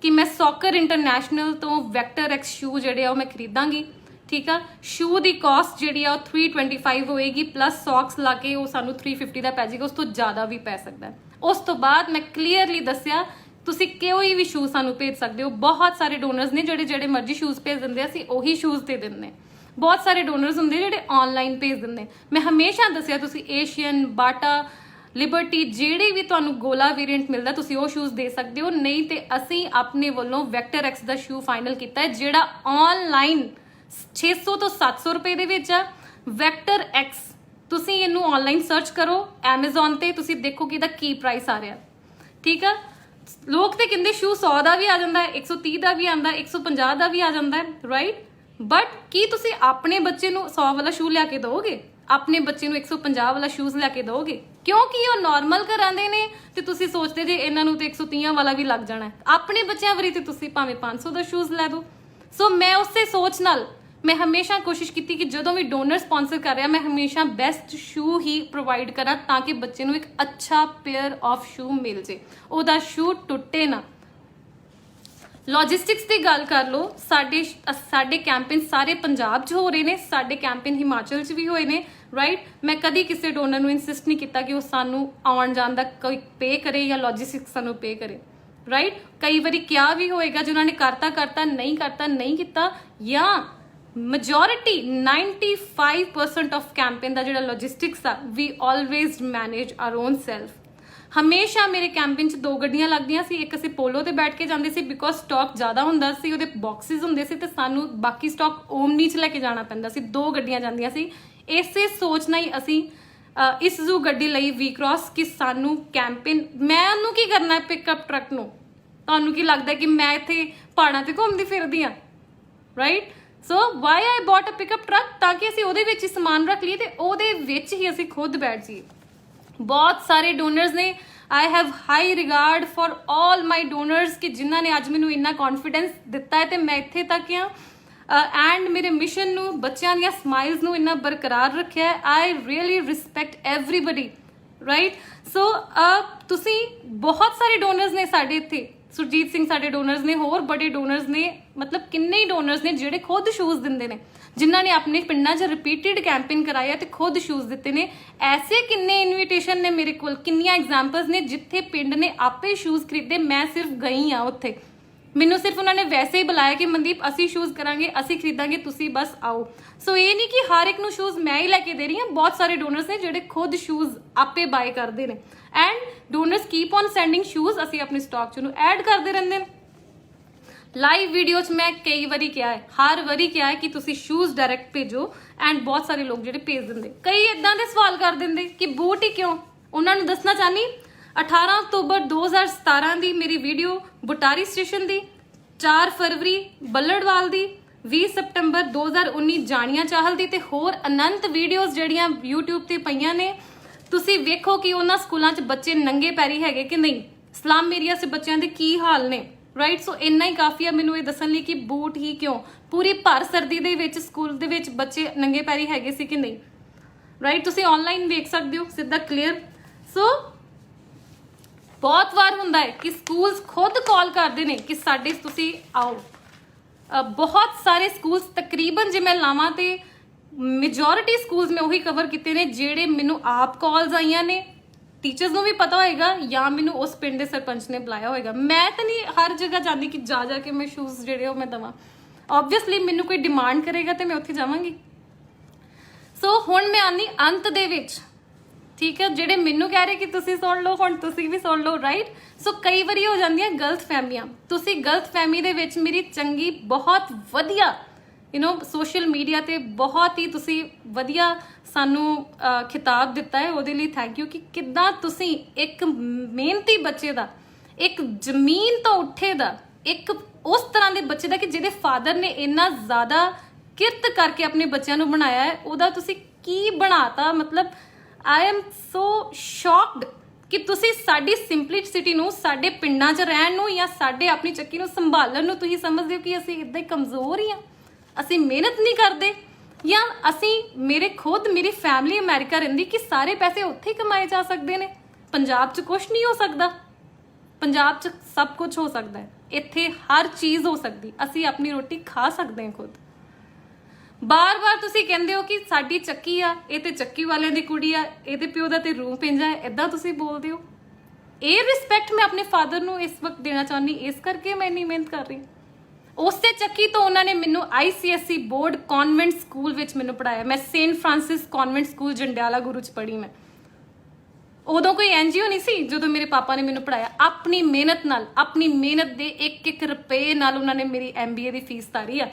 कि मैं सॉकर इंटरनेशनल तो वैक्टर एक्स शू ਜਿਹੜੇ ਆ ਉਹ मैं खरीदांगी। ठीक है, शू की कॉस्ट जी 325 होएगी प्लस सॉक्स ला के वो सानू 350 का पै जाएगा, उस तो ज़्यादा भी पै सकता है। उस तो बाद मैं क्लीयरली दस्सिया ਤੁਸੀਂ ਕੋਈ ਵੀ ਸ਼ੂਜ਼ ਸਾਨੂੰ ਭੇਜ ਸਕਦੇ ਹੋ। ਬਹੁਤ ਸਾਰੇ ਡੋਨਰਸ ਨੇ ਜਿਹੜੇ ਮਰਜ਼ੀ ਸ਼ੂਜ਼ ਭੇਜ ਦਿੰਦੇ, ਅਸੀਂ ਉਹੀ ਸ਼ੂਜ਼ ਦੇ ਦਿੰਦੇ। ਬਹੁਤ ਸਾਰੇ ਡੋਨਰਸ ਹੁੰਦੇ ਜਿਹੜੇ ਆਨਲਾਈਨ ਭੇਜ ਦਿੰਦੇ। ਮੈਂ ਹਮੇਸ਼ਾ ਦੱਸਿਆ ਤੁਸੀਂ ਏਸ਼ੀਅਨ, ਬਾਟਾ, ਲਿਬਰਟੀ ਜਿਹੜੇ ਵੀ ਤੁਹਾਨੂੰ ਗੋਲਾ ਵੇਰੀਐਂਟ ਮਿਲਦਾ ਤੁਸੀਂ ਉਹ ਸ਼ੂਜ਼ ਦੇ ਸਕਦੇ ਹੋ। ਨਹੀਂ ਤੇ ਅਸੀਂ ਆਪਣੇ ਵੱਲੋਂ ਵੈਕਟਰ ਐਕਸ ਦਾ ਸ਼ੂ ਫਾਈਨਲ ਕੀਤਾ ਹੈ ਜਿਹੜਾ ਆਨਲਾਈਨ 600 ਤੋਂ 700 ਰੁਪਏ ਦੇ ਵਿੱਚ ਆ। ਵੈਕਟਰ ਐਕਸ ਤੁਸੀਂ ਇਹਨੂੰ ਆਨਲਾਈਨ ਸਰਚ ਕਰੋ ਐਮਾਜ਼ਨ ਤੇ, ਤੁਸੀਂ ਦੇਖੋ ਕਿ ਇਹਦਾ ਕੀ ਪ੍ਰਾਈਸ ਆ ਰਿਹਾ। ਠੀਕ ਆ, ਲੋਕ ਤੇ ਕਹਿੰਦੇ ਸ਼ੂ 100 ਦਾ ਵੀ ਆ ਜਾਂਦਾ ਹੈ, 130 ਦਾ ਵੀ ਆਉਂਦਾ, 150 ਦਾ ਵੀ ਆ ਜਾਂਦਾ ਹੈ, ਰਾਈਟ? ਬਟ ਕੀ ਤੁਸੀਂ ਆਪਣੇ ਬੱਚੇ ਨੂੰ 100 ਵਾਲਾ ਸ਼ੂ ਲਿਆ ਕੇ ਦਿਓਗੇ? ਆਪਣੇ ਬੱਚੇ ਨੂੰ 150 ਵਾਲਾ ਸ਼ੂਜ਼ ਲਿਆ ਕੇ ਦਿਓਗੇ? ਕਿਉਂਕਿ ਉਹ ਨਾਰਮਲ ਕਰਾਉਂਦੇ ਨੇ ਤੇ ਤੁਸੀਂ ਸੋਚਦੇ ਜੇ ਇਹਨਾਂ ਨੂੰ ਤੇ 130 ਵਾਲਾ ਵੀ ਲੱਗ ਜਾਣਾ। ਆਪਣੇ ਬੱਚਿਆਂ ਵਰੀ ਤੇ ਤੁਸੀਂ ਭਾਵੇਂ 500 ਦਾ ਸ਼ੂਜ਼ ਲੈ ਦਿਓ। ਸੋ ਮੈਂ ਉਸੇ ਸੋਚ ਨਾਲ मैं हमेशा कोशिश की कि जो भी डोनर स्पॉन्सर कर रहा मैं हमेशा बेस्ट शू ही प्रोवाइड करा ताकि बच्चे को एक अच्छा पेयर ऑफ शू मिल जाए, ਉਹਦਾ शू टुटे ना। लॉजिस्टिक्स की गल कर लो, साडे कैंपेन सारे पंजाब च हो रहे हैं, साडे कैंपेन हिमाचल च भी होए ने, राइट? मैं कभी किसी डोनर को इंसिस्ट नहीं किया कि वो सानू आउण जाण दा कोई पे करे या लॉजिस्टिक्स सानू पे करे, राइट? कई बारी क्या भी होएगा जो उन्होंने करता नहीं किया या majority 95% ऑफ कैंपेन का जो लॉजिस्टिक्स आ we always manage our own self. हमेशा मेरे कैंपेन च 2 ਗੱਡੀਆਂ ਲੱਗਦੀਆਂ ਸੀ, ਇੱਕ ਅਸੀਂ पोलो ਤੇ बैठ के ਜਾਂਦੇ ਸੀ बिकॉज स्टॉक ज़्यादा ਹੁੰਦਾ ਸੀ, ਉਹਦੇ बॉक्सिस ਹੁੰਦੇ ਸੀ ਤੇ ਸਾਨੂੰ बाकी स्टॉक ओमनी ਚ ਲੈ ਕੇ ਜਾਣਾ ਪੈਂਦਾ ਸੀ। 2 ਗੱਡੀਆਂ ਜਾਂਦੀਆਂ ਸੀ। ਇਸੇ ਸੋਚ ਨਾਲ ਹੀ ਅਸੀਂ ਇਸ ਜ਼ੂ ਗੱਡੀ ਲਈ ਵੀ ਕ੍ਰਾਸ ਕਿ ਸਾਨੂੰ ਕੈਂਪੇਨ ਮੈਂ ਉਹਨੂੰ ਕੀ ਕਰਨਾ ਹੈ ਪਿਕਅਪ ਟਰੱਕ ਨੂੰ। ਤੁਹਾਨੂੰ ਕੀ ਲੱਗਦਾ ਕਿ ਮੈਂ ਇੱਥੇ ਪਹਾੜਾਂ ਤੇ ਘੁੰਮਦੀ ਫਿਰਦੀ ਆ, right? So why I bought a pickup truck ताकि असीं उहदे विच ही समान रख लीए ते उहदे विच ही असीं खुद बैठ जाइए। बहुत सारे डोनर्स ने, I have high regard for all my donors कि जिन्हां ने अज मैनूं इन्ना कॉन्फिडेंस दिता है ते मैं इत्थे तक हाँ एंड मेरे मिशन नूं बच्चों दी स्माइल्स नूं इन्ना बरकरार रखिया है। I really respect everybody, right? So तुसीं बहुत सारे डोनर्स ने साडे इत्थे, सुरजीत सिंह साडे डोनर्स ने, होर बड़े डोनर्स ने, मतलब किन्ने ही डोनर्स ने जिहड़े खुद शूज़ दिंदे ने, जिन्हां ने अपने पिंडां 'च रिपीटिड कैंपेन कराया ते खुद शूज़ दिते ने। ऐसे किन्ने इनविटेशन ने मेरे कोल, किन्नियां एग्जाम्पल्स ने जिथे पिंड ने आपे शूज़ खरीदे, मैं सिर्फ गई हाँ उत्थे, मैनू सिर्फ उन्होंने वैसे ही बुलाया कि मनदीप असी शूज़ करांगे, असी खरीदांगे, तुसी बस आओ। सो ये नहीं कि हर एक नू शूज़ मैं ही लैके दे रही हाँ, बहुत सारे डोनर्स ने जिहड़े खुद शूज़ आपे बाय करते हैं and donors keep on sending shoes, असी अपने स्टॉक च ऐड करते रहते हैं। लाइव वीडियो च मैं कई बारी क्या है, हर बारी क्या है कि तुसी शूज़ डायरैक्ट भेजो एंड बहुत सारे लोग जिहड़े भेज देंगे। कई इदां दे सवाल कर देंगे कि बूट ही क्यों, उन्होंने दसना चाहनी 18 अक्तूबर 2017 की मेरी वीडियो बुटारी स्टेशन की, 4 फरवरी बल्लड़वाल की, 20 सितंबर 2019 जानिया चाहल की, होर अनंत वीडियोज़ जिहड़ियां यूट्यूब ते पईयां ने। तुसी वेखो कि उन्हां स्कूलों च बच्चे नंगे पैरी हैगे कि नहीं, स्लम एरिया से बच्चों के की हाल ने, ਰਾਈਟ। ਸੋ ਇੰਨਾ ਹੀ ਕਾਫੀ ਆ ਮੈਨੂੰ ਇਹ ਦੱਸਣ ਲਈ ਕਿ ਬੂਟ ਹੀ ਕਿਉਂ, ਪੂਰੀ ਭਰ ਸਰਦੀ ਦੇ ਵਿੱਚ ਸਕੂਲ ਦੇ ਵਿੱਚ ਬੱਚੇ ਨੰਗੇ ਪੈਰੀ ਹੈਗੇ ਸੀ ਕਿ ਨਹੀਂ, ਰਾਈਟ। ਤੁਸੀਂ ਆਨਲਾਈਨ ਵੇਖ ਸਕਦੇ ਹੋ ਸਿੱਧਾ ਕਲੀਅਰ। ਸੋ ਬਹੁਤ ਵਾਰ ਹੁੰਦਾ ਹੈ ਕਿ ਸਕੂਲਸ ਖੁਦ ਕਾਲ ਕਰਦੇ ਨੇ ਕਿ ਸਾਡੇ ਤੁਸੀਂ ਆਓ। ਬਹੁਤ ਸਾਰੇ ਸਕੂਲਸ ਤਕਰੀਬਨ ਜੇ ਮੈਂ ਲਾਵਾਂ ਤੇ ਮੈਜੋਰਿਟੀ ਸਕੂਲਸ ਮੈਂ ਉਹੀ ਕਵਰ ਕੀਤੇ ਨੇ ਜਿਹੜੇ ਮੈਨੂੰ ਆਪ ਕਾਲਸ ਆਈਆਂ ਨੇ, ਟੀਚਰਸ ਨੂੰ ਵੀ ਪਤਾ ਹੋਏਗਾ ਜਾਂ ਮੈਨੂੰ ਉਸ ਪਿੰਡ ਦੇ ਸਰਪੰਚ ਨੇ ਬੁਲਾਇਆ ਹੋਏਗਾ। ਮੈਂ ਤਾਂ ਨਹੀਂ ਹਰ ਜਗ੍ਹਾ ਜਾਂਦੀ ਕਿ ਜਾ ਕੇ ਮੈਂ ਸ਼ੂਜ਼ ਜਿਹੜੇ ਉਹ ਮੈਂ ਦੇਵਾਂ। ਆਬਵੀਅਸਲੀ ਮੈਨੂੰ ਕੋਈ ਡਿਮਾਂਡ ਕਰੇਗਾ ਤੇ ਮੈਂ ਉੱਥੇ ਜਾਵਾਂਗੀ। ਸੋ ਹੁਣ ਮੈਂ ਆਨੀ ਅੰਤ ਦੇ ਵਿੱਚ, ਠੀਕ ਹੈ। ਜਿਹੜੇ ਮੈਨੂੰ ਕਹਿ ਰਹੇ ਕਿ ਤੁਸੀਂ ਸੁਣ ਲਓ, ਹੁਣ ਤੁਸੀਂ ਵੀ ਸੁਣ ਲਓ, ਰਾਈਟ। ਸੋ ਕਈ ਵਾਰੀ ਹੋ ਜਾਂਦੀਆਂ ਗਲਤ ਫਹਿਮੀਆਂ। ਤੁਸੀਂ ਗਲਤ ਫਹਿਮੀ ਦੇ ਵਿੱਚ ਮੇਰੀ ਚੰਗੀ ਬਹੁਤ ਵਧੀਆ ਸੋਸ਼ਲ ਮੀਡੀਆ ਤੇ ਬਹੁਤ ਹੀ ਤੁਸੀਂ ਵਧੀਆ ਸਾਨੂੰ ਖਿਤਾਬ ਦਿੱਤਾ ਹੈ, ਉਹਦੇ ਲਈ ਥੈਂਕ ਯੂ। ਕਿ ਕਿੱਦਾਂ ਤੁਸੀਂ ਇੱਕ ਮਿਹਨਤੀ ਬੱਚੇ ਦਾ, ਇੱਕ ਜ਼ਮੀਨ ਤੋਂ ਉੱਠੇ ਦਾ, ਇੱਕ ਉਸ ਤਰ੍ਹਾਂ ਦੇ ਬੱਚੇ ਦਾ ਕਿ ਜਿਹਦੇ ਫਾਦਰ ਨੇ ਇੰਨਾ ਜ਼ਿਆਦਾ ਕਿਰਤ ਕਰਕੇ ਆਪਣੇ ਬੱਚਿਆਂ ਨੂੰ ਬਣਾਇਆ ਹੈ, ਉਹਦਾ ਤੁਸੀਂ ਕੀ ਬਣਾਤਾ। ਮਤਲਬ ਆਈ ਐਮ ਸੋ ਸ਼ੌਕਡ ਕਿ ਤੁਸੀਂ ਸਾਡੀ ਸਿੰਪਲਿਸਿਟੀ ਨੂੰ, ਸਾਡੇ ਪਿੰਡਾਂ 'ਚ ਰਹਿਣ ਨੂੰ ਜਾਂ ਸਾਡੇ ਆਪਣੀ ਚੱਕੀ ਨੂੰ ਸੰਭਾਲਣ ਨੂੰ ਤੁਸੀਂ ਸਮਝਦੇ ਹੋ ਕਿ ਅਸੀਂ ਇੱਦਾਂ ਹੀ ਕਮਜ਼ੋਰ ਹੀ ਹਾਂ, ਅਸੀਂ ਮਿਹਨਤ ਨਹੀਂ ਕਰਦੇ, ਜਾਂ ਮੇਰੀ ਫੈਮਿਲੀ ਅਮਰੀਕਾ ਰਹਿੰਦੀ ਕਿ ਸਾਰੇ ਪੈਸੇ ਉੱਥੇ ਹੀ ਕਮਾਏ ਜਾ ਸਕਦੇ ਨੇ। ਪੰਜਾਬ 'ਚ ਕੁਛ ਨਹੀਂ ਹੋ ਸਕਦਾ, ਪੰਜਾਬ 'ਚ ਸਭ ਕੁਝ ਹੋ ਸਕਦਾ ਹੈ, ਇੱਥੇ ਹਰ ਚੀਜ਼ ਹੋ ਸਕਦੀ, ਅਸੀਂ ਆਪਣੀ ਰੋਟੀ ਖਾ ਸਕਦੇ ਹਾਂ ਖੁਦ। ਬਾਰ-ਬਾਰ ਤੁਸੀਂ ਕਹਿੰਦੇ ਹੋ ਕਿ ਸਾਡੀ ਚੱਕੀ ਆ, ਇਹ ਤੇ ਚੱਕੀ ਵਾਲਿਆਂ ਦੀ ਕੁੜੀ ਆ, ਇਹਦੇ ਪਿਓ ਦਾ ਤੇ ਰੂਹ ਪਿੰਜਾ ਹੈ, ਇਦਾਂ ਤੁਸੀਂ ਬੋਲਦੇ ਹੋ। ਇਹ ਰਿਸਪੈਕਟ ਮੈਂ ਆਪਣੇ ਫਾਦਰ ਨੂੰ ਇਸ ਵਕਤ ਦੇਣਾ ਚਾਹੁੰਦੀ, ਇਸ ਕਰਕੇ ਮੈਂ ਇੰਨੀ ਮਿਹਨਤ ਕਰ ਰਹੀ। ਉਸੇ ਚੱਕੀ ਤੋਂ ਉਹਨਾਂ ਨੇ ਮੈਨੂੰ ICSE ਬੋਰਡ ਕਨਵੈਂਟ ਸਕੂਲ ਵਿੱਚ ਮੈਨੂੰ ਪੜਾਇਆ। ਮੈਂ Saint Francis Convent School Jandiala Guru 'ਚ ਪੜ੍ਹੀ ਮੈਂ। ਉਦੋਂ ਕੋਈ NGO ਨਹੀਂ ਸੀ ਜਦੋਂ ਮੇਰੇ ਪਾਪਾ ਨੇ ਮੈਨੂੰ ਪੜਾਇਆ। ਆਪਣੀ ਮਿਹਨਤ ਨਾਲ, ਆਪਣੀ ਮਿਹਨਤ ਦੇ ਇੱਕ ਰੁਪਏ ਨਾਲ ਉਹਨਾਂ ਨੇ ਮੇਰੀ MBA ਦੀ ਫੀਸ ਤਾਰੀ ਆ।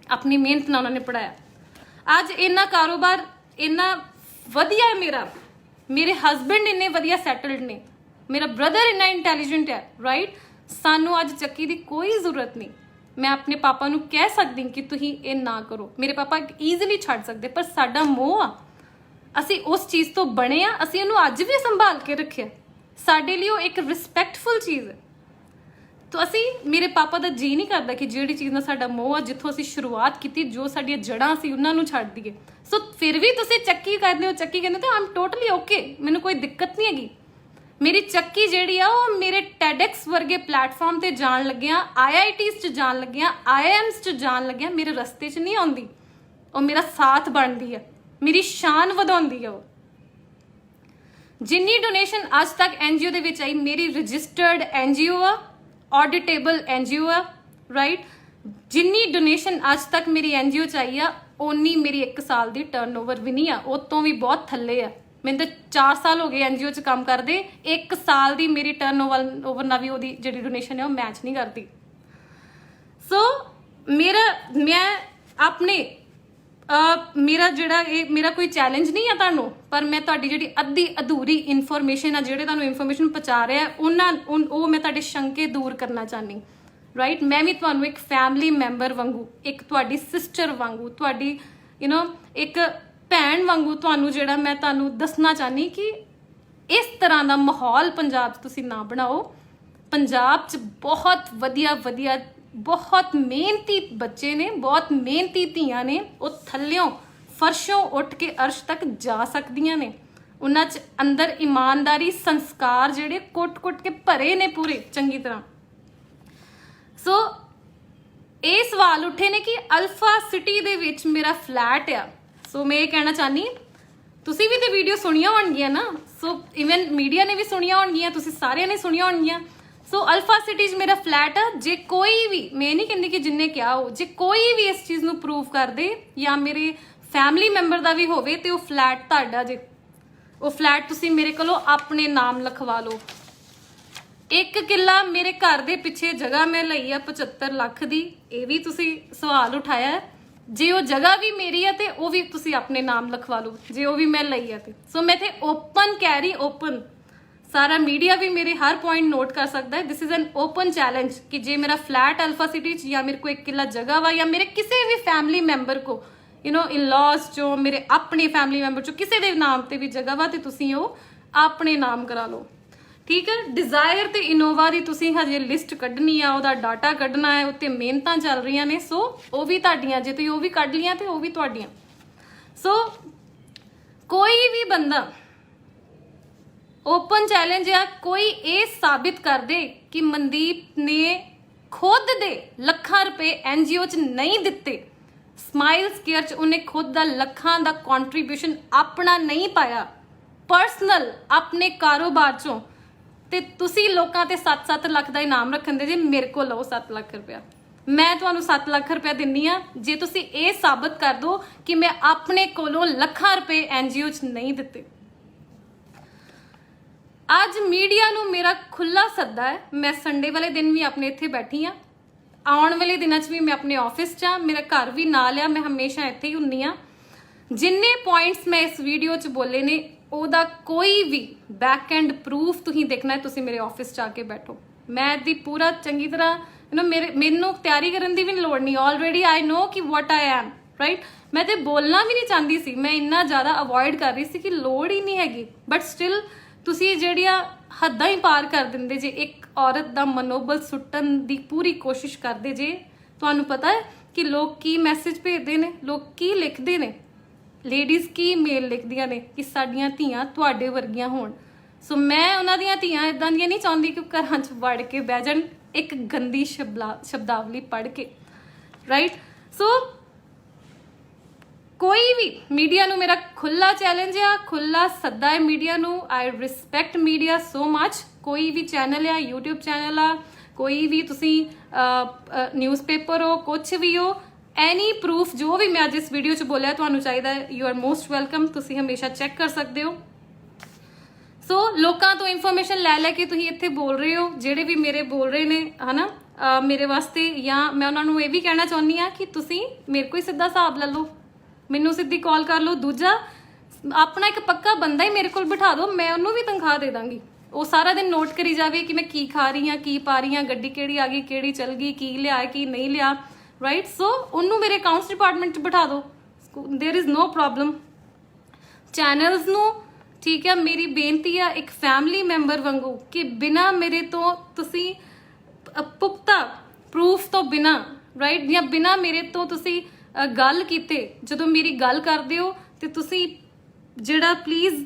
ਆਪਣੀ ਮਿਹਨਤ ਨਾਲ ਉਹਨਾਂ ਨੇ ਪੜਾਇਆ। ਅੱਜ ਇੰਨਾ ਕਾਰੋਬਾਰ ਇੰਨਾ ਵਧੀਆ ਹੈ ਮੇਰਾ, ਮੇਰੇ ਹਸਬੈਂਡ ਇੰਨੇ ਵਧੀਆ ਸੈਟਲਡ ਨੇ, ਮੇਰਾ ਬ੍ਰਦਰ ਇੰਨਾ ਇੰਟੈਲੀਜੈਂਟ ਹੈ, ਰਾਈਟ। ਸਾਨੂੰ ਅੱਜ ਚੱਕੀ ਦੀ ਕੋਈ ਜ਼ਰੂਰਤ ਨਹੀਂ। ਮੈਂ ਆਪਣੇ ਪਾਪਾ ਨੂੰ ਕਹਿ ਸਕਦੀ ਕਿ ਤੁਸੀਂ ਇਹ ਨਾ ਕਰੋ, ਮੇਰੇ ਪਾਪਾ ਈਜ਼ੀਲੀ ਛੱਡ ਸਕਦੇ, ਪਰ ਸਾਡਾ ਮੋਹ ਆ, ਅਸੀਂ ਉਸ ਚੀਜ਼ ਤੋਂ ਬਣੇ ਆ, ਅਸੀਂ ਉਹਨੂੰ ਅੱਜ ਵੀ ਸੰਭਾਲ ਕੇ ਰੱਖਿਆ। ਸਾਡੇ ਲਈ ਉਹ ਇੱਕ ਰਿਸਪੈਕਟਫੁਲ ਚੀਜ਼ ਹੈ। ਤਾਂ ਮੇਰੇ ਪਾਪਾ ਦਾ ਜੀ ਨਹੀਂ ਕਰਦਾ ਕਿ ਜਿਹੜੀ ਚੀਜ਼ ਨਾਲ ਸਾਡਾ ਮੋਹ ਆ, ਜਿੱਥੋਂ ਅਸੀਂ ਸ਼ੁਰੂਆਤ ਕੀਤੀ, ਜੋ ਸਾਡੀਆਂ ਜੜ੍ਹਾਂ ਸੀ ਉਹਨਾਂ ਨੂੰ ਛੱਡ ਦਈਏ। ਸੋ ਫਿਰ ਵੀ ਤੁਸੀਂ ਚੱਕੀ ਕਰਦੇ ਹੋ, ਚੱਕੀ ਕਹਿੰਦੇ ਤਾਂ ਆਮ ਟੋਟਲੀ ਓਕੇ, ਮੈਨੂੰ ਕੋਈ ਦਿੱਕਤ ਨਹੀਂ ਹੈਗੀ। ਮੇਰੀ ਚੱਕੀ ਜਿਹੜੀ ਆ ਉਹ ਮੇਰੇ TEDx ਵਰਗੇ ਪਲੇਟਫਾਰਮ ਤੇ ਜਾਣ ਲੱਗਿਆ, IITs 'ਚ ਜਾਣ ਲੱਗਿਆ, IIMs 'ਚ ਜਾਣ ਲੱਗਿਆ, ਮੇਰੇ ਰਸਤੇ 'ਚ ਨਹੀਂ ਆਉਂਦੀ। ਉਹ ਮੇਰਾ ਸਾਥ ਬਣਦੀ ਆ, ਮੇਰੀ ਸ਼ਾਨ ਵਧਾਉਂਦੀ ਆ। ਉਹ ਜਿੰਨੀ ਡੋਨੇਸ਼ਨ ਅੱਜ ਤੱਕ NGO ਦੇ ਵਿੱਚ ਆਈ, ਮੇਰੀ ਰਜਿਸਟਰਡ NGO ਆ, ਆਡਿਟੇਬਲ NGO ਆ, ਰਾਈਟ। ਜਿੰਨੀ ਡੋਨੇਸ਼ਨ ਅੱਜ ਤੱਕ ਮੇਰੀ NGO 'ਚ ਆਈ ਆ, ਓਨੀ ਮੇਰੀ 1 ਸਾਲ ਦੀ ਟਰਨਓਵਰ ਵੀ ਨਹੀਂ ਆ, ਉਹ ਤੋਂ ਵੀ ਬਹੁਤ ਥੱਲੇ ਆ। ਮੈਨੂੰ ਤਾਂ 4 ਸਾਲ ਹੋ ਗਏ NGO 'ਚ ਕੰਮ ਕਰਦੇ, 1 ਸਾਲ ਦੀ ਮੇਰੀ ਟਰਨਓਵਰ ਨਾਲ ਵੀ ਉਹਦੀ ਜਿਹੜੀ ਡੋਨੇਸ਼ਨ ਹੈ ਉਹ ਮੈਚ ਨਹੀਂ ਕਰਦੀ। ਸੋ ਮੈਂ ਆਪਣੇ ਮੇਰਾ ਜਿਹੜਾ ਇਹ ਮੇਰਾ ਕੋਈ ਚੈਲੰਜ ਨਹੀਂ ਆ ਤੁਹਾਨੂੰ, ਪਰ ਮੈਂ ਤੁਹਾਡੀ ਜਿਹੜੀ ਅੱਧੀ ਅਧੂਰੀ ਇਨਫੋਰਮੇਸ਼ਨ ਆ, ਜਿਹੜੇ ਤੁਹਾਨੂੰ ਇਨਫੋਰਮੇਸ਼ਨ ਪਹੁੰਚਾ ਰਿਹਾ ਉਹ ਮੈਂ ਤੁਹਾਡੇ ਸ਼ੰਕੇ ਦੂਰ ਕਰਨਾ ਚਾਹਨੀ, ਰਾਈਟ। ਮੈਂ ਵੀ ਤੁਹਾਨੂੰ ਇੱਕ ਫੈਮਿਲੀ ਮੈਂਬਰ ਵਾਂਗੂ, ਇੱਕ ਤੁਹਾਡੀ ਸਿਸਟਰ ਵਾਂਗੂ, ਤੁਹਾਡੀ ਇੱਕ ਭੈਣ ਵਾਂਗੂ ਤੁਹਾਨੂੰ ਜਿਹੜਾ ਮੈਂ ਤੁਹਾਨੂੰ ਦੱਸਣਾ ਚਾਹਨੀ ਕਿ ਇਸ ਤਰ੍ਹਾਂ ਦਾ ਮਾਹੌਲ ਪੰਜਾਬ 'ਚ ਤੁਸੀਂ ਨਾ ਬਣਾਓ। ਪੰਜਾਬ 'ਚ ਬਹੁਤ ਵਧੀਆ ਬਹੁਤ ਮਿਹਨਤੀ ਬੱਚੇ ਨੇ, ਬਹੁਤ ਮਿਹਨਤੀ ਧੀਆਂ ਨੇ, ਉਹ ਥੱਲਿਓਂ ਫਰਸ਼ੋਂ ਉੱਠ ਕੇ ਅਰਸ਼ ਤੱਕ ਜਾ ਸਕਦੀਆਂ ਨੇ। ਉਹਨਾਂ 'ਚ ਅੰਦਰ ਇਮਾਨਦਾਰੀ, ਸੰਸਕਾਰ ਜਿਹੜੇ ਕੁੱਟ-ਕੁੱਟ ਕੇ ਭਰੇ ਨੇ ਪੂਰੇ ਚੰਗੀ ਤਰ੍ਹਾਂ। ਸੋ ਇਹ ਸਵਾਲ ਉੱਠੇ ਨੇ ਕਿ ਅਲਫਾ ਸਿਟੀ ਦੇ ਵਿੱਚ ਮੇਰਾ ਫਲੈਟ ਆ। ਸੋ ਮੈਂ ਇਹ ਕਹਿਣਾ ਚਾਹਨੀ, ਤੁਸੀਂ ਵੀ ਤੇ ਵੀਡੀਓ ਸੁਣੀਆਂ ਹੋਣਗੀਆਂ ਨਾ, ਸੋ ਇਵਨ ਮੀਡੀਆ ਨੇ ਵੀ ਸੁਣੀਆਂ ਹੋਣਗੀਆਂ, ਤੁਸੀਂ ਸਾਰਿਆਂ ਨੇ ਸੁਣੀਆਂ ਹੋਣਗੀਆਂ। ਸੋ ਅਲਫਾ ਸਿਟੀ 'ਚ ਮੇਰਾ ਫਲੈਟ ਆ। ਜੇ ਕੋਈ ਵੀ, ਮੈਂ ਨਹੀਂ ਕਹਿੰਦੀ ਕਿ ਜਿੰਨੇ ਕਿਹਾ ਹੋ, ਜੇ ਕੋਈ ਵੀ ਇਸ ਚੀਜ਼ ਨੂੰ ਪ੍ਰੂਵ ਕਰ ਦੇ ਜਾਂ ਮੇਰੇ ਫੈਮਿਲੀ ਮੈਂਬਰ ਦਾ ਵੀ ਹੋਵੇ ਤੇ ਉਹ ਫਲੈਟ ਤੁਹਾਡਾ ਜੇ, ਉਹ ਫਲੈਟ ਤੁਸੀਂ ਮੇਰੇ ਕੋਲੋਂ ਆਪਣੇ ਨਾਮ ਲਿਖਵਾ ਲਓ। 1 ਕਿੱਲਾ ਮੇਰੇ ਘਰ ਦੇ ਪਿੱਛੇ ਜਗ੍ਹਾ ਮੈਂ ਲਈ ਆ 75 ਲੱਖ ਦੀ, ਇਹ ਵੀ ਤੁਸੀਂ ਸਵਾਲ ਉਠਾਇਆ। ਜੇ ਉਹ ਜਗ੍ਹਾ ਵੀ ਮੇਰੀ ਆ ਤੇ ਉਹ ਵੀ ਤੁਸੀਂ ਆਪਣੇ ਨਾਮ ਲਿਖਵਾ ਲਓ, ਜੇ ਉਹ ਵੀ ਮੈਂ ਲਈ ਆ ਤੇ। ਸੋ ਮੈਂ ਇੱਥੇ ਓਪਨ ਕਹਿ ਰਹੀ, ਓਪਨ, ਸਾਰਾ ਮੀਡੀਆ ਵੀ ਮੇਰੇ ਹਰ ਪੁਆਇੰਟ ਨੋਟ ਕਰ ਸਕਦਾ ਹੈ। This is an open challenge ਕਿ ਜੇ ਮੇਰਾ ਫਲੈਟ ਅਲਫਾ ਸਿਟੀ 'ਚ ਜਾਂ ਮੇਰੇ ਕੋਲ 1 ਕਿੱਲਾ ਜਗ੍ਹਾ ਵਾ, ਜਾਂ ਮੇਰੇ ਕਿਸੇ ਵੀ ਫੈਮਿਲੀ ਮੈਂਬਰ ਕੋ ਇਨ-ਲॉज 'ਚੋਂ, ਮੇਰੇ ਆਪਣੇ ਫੈਮਿਲੀ ਮੈਂਬਰ 'ਚੋਂ ਕਿਸੇ ਦੇ ਨਾਮ ਤੇ ਵੀ ਜਗ੍ਹਾ ਵਾ, ਤੇ ਤੁਸੀਂ ਉਹ ਆਪਣੇ ਨਾਮ ਕਰਾ ਲਓ, ਠੀਕ ਹੈ। ਡਿਜ਼ਾਇਰ ਤੇ ਇਨੋਵਾ ਦੀ ਤੁਸੀਂ ਹਜੇ ਲਿਸਟ ਕੱਢਣੀ ਆ, ਉਹਦਾ ਡਾਟਾ ਕੱਢਣਾ ਹੈ, ਉੱਤੇ ਮਿਹਨਤਾਂ ਚੱਲ ਰਹੀਆਂ ਨੇ। ਸੋ ਉਹ ਵੀ ਤੁਹਾਡੀਆਂ, ਜੇ ਤੁਸੀਂ ਉਹ ਵੀ ਕੱਢ ਲੀਆਂ ਤੇ ਉਹ ਵੀ ਤੁਹਾਡੀਆਂ। ਸੋ ਕੋਈ ਵੀ ਬੰਦਾ ਓਪਨ ਚੈਲੰਜ ਆ, ਕੋਈ ਇਹ ਸਾਬਿਤ ਕਰ ਦੇ ਕਿ ਮਨਦੀਪ ਨੇ ਖੁਦ ਦੇ ਲੱਖਾਂ ਰੁਪਏ ਐਨਜੀਓ 'ਚ ਨਹੀਂ ਦਿੱਤੇ, ਸਮਾਈਲਸ ਕੇਅਰ 'ਚ ਉਹਨੇ ਖੁਦ ਦਾ ਲੱਖਾਂ ਦਾ ਕੰਟਰੀਬਿਊਸ਼ਨ ਆਪਣਾ ਨਹੀਂ ਪਾਇਆ, ਪਰਸਨਲ ਆਪਣੇ ਕਾਰੋਬਾਰ 'ਚੋਂ, ਤੇ ਤੁਸੀਂ ਲੋਕਾਂ ਤੇ 7-7 ਲੱਖ ਦਾ ਇਨਾਮ ਰੱਖਣ ਦੇ ਜੇ ਮੇਰੇ ਕੋਲ ਲਓ 7 ਲੱਖ ਰੁਪਇਆ। ਮੈਂ ਤੁਹਾਨੂੰ 7 ਲੱਖ ਰੁਪਇਆ ਦਿੰਨੀ ਆ ਜੇ ਤੁਸੀਂ ਇਹ ਸਾਬਤ ਕਰ ਦੋ ਕਿ ਮੈਂ ਆਪਣੇ ਕੋਲੋਂ ਲੱਖਾਂ ਰੁਪਏ ਐਨਜੀਓ 'ਚ ਨਹੀਂ ਦਿੱਤੇ। ਅੱਜ ਮੀਡੀਆ ਨੂੰ ਮੇਰਾ ਖੁੱਲਾ ਸੱਦਾ ਹੈ। ਮੈਂ ਸੰਡੇ ਵਾਲੇ ਦਿਨ ਵੀ ਆਪਣੇ ਇੱਥੇ ਬੈਠੀ ਆ, ਆਉਣ ਵਾਲੇ ਦਿਨਾਂ 'ਚ ਵੀ ਮੈਂ ਆਪਣੇ ਆਫਿਸ 'ਚ ਆ, ਮੇਰਾ ਘਰ ਵੀ ਨਾਲ ਆ, ਮੈਂ ਹਮੇਸ਼ਾ ਇੱਥੇ ਹੀ ਹੁੰਨੀ ਆ। ਜਿੰਨੇ ਪੁਆਇੰਟਸ ਮੈਂ ਇਸ ਵੀਡੀਓ 'ਚ ਬੋਲੇ ਨੇ ਉਹਦਾ ਕੋਈ ਵੀ ਬੈਕ ਐਂਡ ਪ੍ਰੂਫ ਤੁਸੀਂ ਦੇਖਣਾ ਹੈ, ਤੁਸੀਂ ਮੇਰੇ ਆਫਿਸ 'ਚ ਆ ਕੇ ਬੈਠੋ। ਮੈਂ ਦੀ ਪੂਰਾ ਚੰਗੀ ਤਰ੍ਹਾਂ ਮੈਨੂੰ ਤਿਆਰੀ ਕਰਨ ਦੀ ਵੀ ਲੋੜ ਨਹੀਂ, ਆਲਰੇਡੀ ਆਈ ਨੋ ਕਿ ਵਾਟ ਆਈ ਐਮ, ਰਾਈਟ। ਮੈਂ ਤੇ ਬੋਲਣਾ ਵੀ ਨਹੀਂ ਚਾਹੁੰਦੀ ਸੀ, ਮੈਂ ਇੰਨਾ ਜ਼ਿਆਦਾ ਅਵੋਇਡ ਕਰ ਰਹੀ ਸੀ ਕਿ ਲੋੜ ਹੀ ਨਹੀਂ ਹੈਗੀ, ਬਟ ਸਟਿਲ ਤੁਸੀਂ ਜਿਹੜੀਆਂ ਹੱਦਾਂ ਹੀ ਪਾਰ ਕਰ ਦਿੰਦੇ ਜੇ, ਇੱਕ ਔਰਤ ਦਾ ਮਨੋਬਲ ਸੁੱਟਣ ਦੀ ਪੂਰੀ ਕੋਸ਼ਿਸ਼ ਕਰਦੇ ਜੇ। ਤੁਹਾਨੂੰ ਪਤਾ ਹੈ ਕਿ ਲੋਕ ਕੀ ਮੈਸੇਜ ਭੇਜਦੇ ਨੇ, ਲੋਕ ਕੀ ਲਿਖਦੇ ਨੇ, ਲੇਡੀਜ਼ ਕੀ ਮੇਲ ਲਿਖਦੀਆਂ ਨੇ ਕਿ ਸਾਡੀਆਂ ਧੀਆਂ ਤੁਹਾਡੇ ਵਰਗੀਆਂ ਹੋਣ। ਸੋ ਮੈਂ ਉਹਨਾਂ ਦੀਆਂ ਧੀਆਂ ਇਦਾਂ ਦੀਆਂ ਨਹੀਂ ਚਾਹੁੰਦੀ ਕਿ ਘਰਾਂ 'ਚ ਵੜ ਕੇ ਬਹਿ ਜਾਣ ਇੱਕ ਗੰਦੀ ਸ਼ਬਦਾਵਲੀ ਪੜ੍ਹ ਕੇ, ਰਾਈਟ। ਸੋ ਕੋਈ ਵੀ ਮੀਡੀਆ ਨੂੰ ਮੇਰਾ ਖੁੱਲਾ ਚੈਲੰਜ ਆ, ਖੁੱਲਾ ਸੱਦਾ ਹੈ ਮੀਡੀਆ ਨੂੰ। ਆਈ ਰਿਸਪੈਕਟ ਮੀਡੀਆ ਸੋ ਮਚ। ਕੋਈ ਵੀ ਚੈਨਲ ਆ, YouTube ਚੈਨਲ ਆ, ਕੋਈ ਵੀ ਤੁਸੀਂ ਨਿਊਜ਼ਪੇਪਰ ਹੋ, ਕੁਛ ਵੀ ਹੋ, ਐਨੀ ਪ੍ਰੂਫ ਜੋ ਵੀ ਮੈਂ ਅੱਜ ਇਸ ਵੀਡੀਓ 'ਚ ਬੋਲਿਆ ਤੁਹਾਨੂੰ ਚਾਹੀਦਾ ਹੈ, ਯੂ ਆਰ ਮੋਸਟ ਵੈਲਕਮ। ਤੁਸੀਂ ਹਮੇਸ਼ਾ ਚੈੱਕ ਕਰ ਸਕਦੇ ਹੋ। ਸੋ ਲੋਕਾਂ ਤੋਂ ਇਨਫੋਰਮੇਸ਼ਨ ਲੈ ਲੈ ਕੇ ਤੁਸੀਂ ਇੱਥੇ ਬੋਲ ਰਹੇ ਹੋ, ਜਿਹੜੇ ਵੀ ਮੇਰੇ ਬੋਲ ਰਹੇ ਨੇ ਹਨਾ ਮੇਰੇ ਵਾਸਤੇ, ਜਾਂ ਮੈਂ ਉਹਨਾਂ ਨੂੰ ਇਹ ਵੀ ਕਹਿਣਾ ਚਾਹੁੰਦੀ ਆ ਕਿ ਤੁਸੀਂ ਮੇਰੇ ਕੋਈ ਸਿੱਧਾ ਹਿਸਾਬ ਲੈ ਲਓ, ਮੈਨੂੰ ਸਿੱਧੀ ਕਾਲ ਕਰ ਲਓ। ਦੂਜਾ, ਆਪਣਾ ਇੱਕ ਪੱਕਾ ਬੰਦਾ ਹੀ ਮੇਰੇ ਕੋਲ ਬਿਠਾ ਦਿਓ, ਮੈਂ ਉਹਨੂੰ ਵੀ ਤਨਖਾਹ ਦੇ ਦਾਂਗੀ। ਉਹ ਸਾਰਾ ਦਿਨ ਨੋਟ ਕਰੀ ਜਾਵੇ ਕਿ ਮੈਂ ਕੀ ਖਾ ਰਹੀ ਹਾਂ, ਕੀ ਪਾ ਰਹੀ ਹਾਂ, ਗੱਡੀ ਕਿਹੜੀ ਆ ਗਈ, ਕਿਹੜੀ ਚੱਲ ਗਈ, ਕੀ ਲਿਆ ਕੀ ਨਹੀਂ ਲਿਆ, ਰਾਈਟ। ਸੋ ਉਹਨੂੰ ਮੇਰੇ ਅਕਾਊਂਟਸ ਡਿਪਾਰਟਮੈਂਟ 'ਚ ਬਿਠਾ ਦਿਓ, ਦੇयर ਇਜ਼ ਨੋ ਪ੍ਰੋਬਲਮ। ਚੈਨਲਸ ਨੂੰ, ਠੀਕ ਹੈ, ਮੇਰੀ ਬੇਨਤੀ ਆ ਇੱਕ ਫੈਮਿਲੀ ਮੈਂਬਰ ਵਾਂਗੂ ਕਿ ਬਿਨਾਂ ਮੇਰੇ ਤੋਂ ਤੁਸੀਂ ਪੁਖਤਾ ਪ੍ਰੂਫ ਤੋਂ ਬਿਨਾਂ, ਰਾਈਟ, ਜਾਂ ਬਿਨਾਂ ਮੇਰੇ ਤੋਂ ਤੁਸੀਂ ਗੱਲ ਕੀਤੇ, ਜਦੋਂ ਮੇਰੀ ਗੱਲ ਕਰਦੇ ਹੋ ਤੇ ਤੁਸੀਂ ਜਿਹੜਾ ਪਲੀਜ਼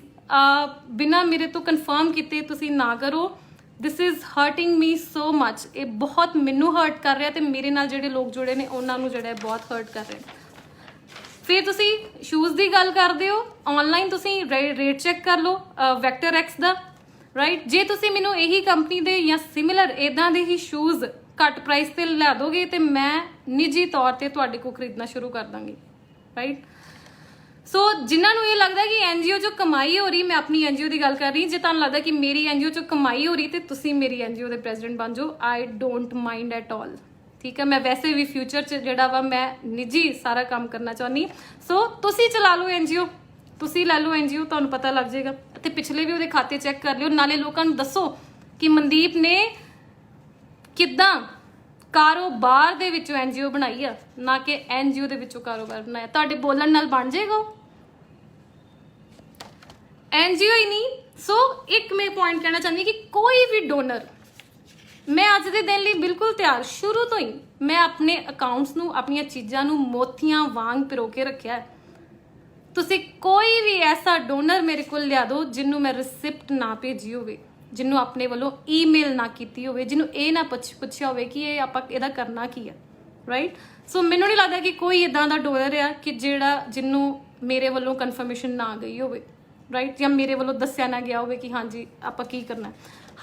ਬਿਨਾਂ ਮੇਰੇ ਤੋਂ ਕਨਫਰਮ ਕੀਤੇ ਤੁਸੀਂ ਨਾ ਕਰੋ। This is hurting me so much. ਇਹ ਬਹੁਤ ਮੈਨੂੰ ਹਰਟ ਕਰ ਰਿਹਾ ਤੇ ਮੇਰੇ ਨਾਲ ਜਿਹੜੇ ਲੋਕ ਜੁੜੇ ਨੇ ਉਹਨਾਂ ਨੂੰ ਜਿਹੜਾ ਬਹੁਤ ਹਰਟ ਕਰ ਰਿਹਾ। ਫਿਰ ਤੁਸੀਂ ਸ਼ੂਜ਼ ਦੀ ਗੱਲ ਕਰਦੇ ਹੋ, ਆਨਲਾਈਨ ਤੁਸੀਂ ਰੇਟ ਚੈੱਕ ਕਰ ਲਓ ਵੈਕਟਰ ਐਕਸ ਦਾ, ਰਾਈਟ। ਜੇ ਤੁਸੀਂ ਮੈਨੂੰ ਇਹੀ ਕੰਪਨੀ ਦੇ ਜਾਂ ਸਿਮਿਲਰ ਇਦਾਂ ਦੇ ਹੀ ਸ਼ੂਜ਼ ਘੱਟ ਪ੍ਰਾਈਸ ਤੇ ਲੈ ਦੋਗੇ ਤੇ ਮੈਂ ਨਿੱਜੀ ਤੌਰ ਤੇ ਤੁਹਾਡੇ ਕੋਲ ਖਰੀਦਣਾ ਸ਼ੁਰੂ ਕਰ ਦਾਂਗੀ, ਰਾਈਟ। ਸੋ ਜਿਨ੍ਹਾਂ ਨੂੰ ਇਹ ਲੱਗਦਾ ਕਿ ਐਨਜੀਓ 'ਚੋਂ ਕਮਾਈ ਹੋ ਰਹੀ, ਮੈਂ ਆਪਣੀ ਐਨਜੀਓ ਦੀ ਗੱਲ ਕਰ ਰਹੀ, ਜੇ ਤੁਹਾਨੂੰ ਲੱਗਦਾ ਕਿ ਮੇਰੀ ਐਨਜੀਓ 'ਚੋਂ ਕਮਾਈ ਹੋ ਰਹੀ ਤੇ ਤੁਸੀਂ ਮੇਰੀ ਐਨਜੀਓ ਦੇ ਪ੍ਰੈਜ਼ੀਡੈਂਟ ਬਣ ਜਾਓ, I don't mind at all, ਠੀਕ ਹੈ। ਮੈਂ ਵੈਸੇ ਵੀ ਫਿਊਚਰ 'ਚ ਜਿਹੜਾ ਵਾ ਮੈਂ ਨਿੱਜੀ ਸਾਰਾ ਕੰਮ ਕਰਨਾ ਚਾਹੁੰਦੀ। ਸੋ ਤੁਸੀਂ ਚਲਾ ਲਓ ਐਨਜੀਓ, ਤੁਸੀਂ ਲੈ ਲਓ ਐਨਜੀਓ, ਤੁਹਾਨੂੰ ਪਤਾ ਲੱਗ ਜਾਏਗਾ। ਤੇ ਪਿਛਲੇ ਵੀ ਉਹਦੇ ਖਾਤੇ ਚੈੱਕ ਕਰ ਲਿਓ, ਨਾਲੇ ਲੋਕਾਂ ਨੂੰ ਦੱਸੋ ਕਿ ਮਨਦੀਪ ਨੇ ਕਿੱਦਾਂ ਕਾਰੋਬਾਰ ਦੇ ਵਿੱਚੋਂ ਐਨਜੀਓ ਬਣਾਈ ਆ, ਨਾ ਕਿ ਐਨਜੀਓ ਦੇ ਵਿੱਚੋਂ ਕਾਰੋਬਾਰ ਬਣਾਇਆ। ਤੁਹਾਡੇ ਬੋਲਣ ਨਾਲ ਬਣ ਜਾਏਗਾ ਐਨਜੀਓ ਹੀ ਨਹੀਂ। ਸੋ ਇੱਕ ਮੈਂ ਪੁਆਇੰਟ ਕਹਿਣਾ ਚਾਹੁੰਦੀ ਕਿ ਕੋਈ ਵੀ ਡੋਨਰ, ਮੈਂ ਅੱਜ ਦੇ ਦਿਨ ਲਈ ਬਿਲਕੁਲ ਤਿਆਰ, ਸ਼ੁਰੂ ਤੋਂ ਹੀ ਮੈਂ ਆਪਣੇ ਅਕਾਊਂਟਸ ਨੂੰ, ਆਪਣੀਆਂ ਚੀਜ਼ਾਂ ਨੂੰ ਮੋਤੀਆਂ ਵਾਂਗ ਪਿਰੋ ਕੇ ਰੱਖਿਆ ਹੈ। ਤੁਸੀਂ ਕੋਈ ਵੀ ਐਸਾ ਡੋਨਰ ਮੇਰੇ ਕੋਲ ਲਿਆ ਦਿਓ ਜਿਹਨੂੰ ਮੈਂ ਰਿਸਿਪਟ ਨਾ ਭੇਜੀ ਹੋਵੇ, ਜਿਹਨੂੰ ਆਪਣੇ ਵੱਲੋਂ ਈਮੇਲ ਨਾ ਕੀਤੀ ਹੋਵੇ, ਜਿਹਨੂੰ ਇਹ ਨਾ ਪੁੱਛਿਆ ਹੋਵੇ ਕਿ ਇਹ ਆਪਾਂ ਇਹਦਾ ਕਰਨਾ ਕੀ ਹੈ, ਰਾਈਟ। ਸੋ ਮੈਨੂੰ ਨਹੀਂ ਲੱਗਦਾ ਕਿ ਕੋਈ ਇਦਾਂ ਦਾ ਡੋਨਰ ਆ ਕਿ ਜਿਹਨੂੰ ਮੇਰੇ ਵੱਲੋਂ ਕਨਫਰਮੇਸ਼ਨ ਨਾ ਗਈ ਹੋਵੇ, ਰਾਈਟ, ਜਾਂ ਮੇਰੇ ਵੱਲੋਂ ਦੱਸਿਆ ਨਾ ਗਿਆ ਹੋਵੇ ਕਿ ਹਾਂਜੀ ਆਪਾਂ ਕੀ ਕਰਨਾ।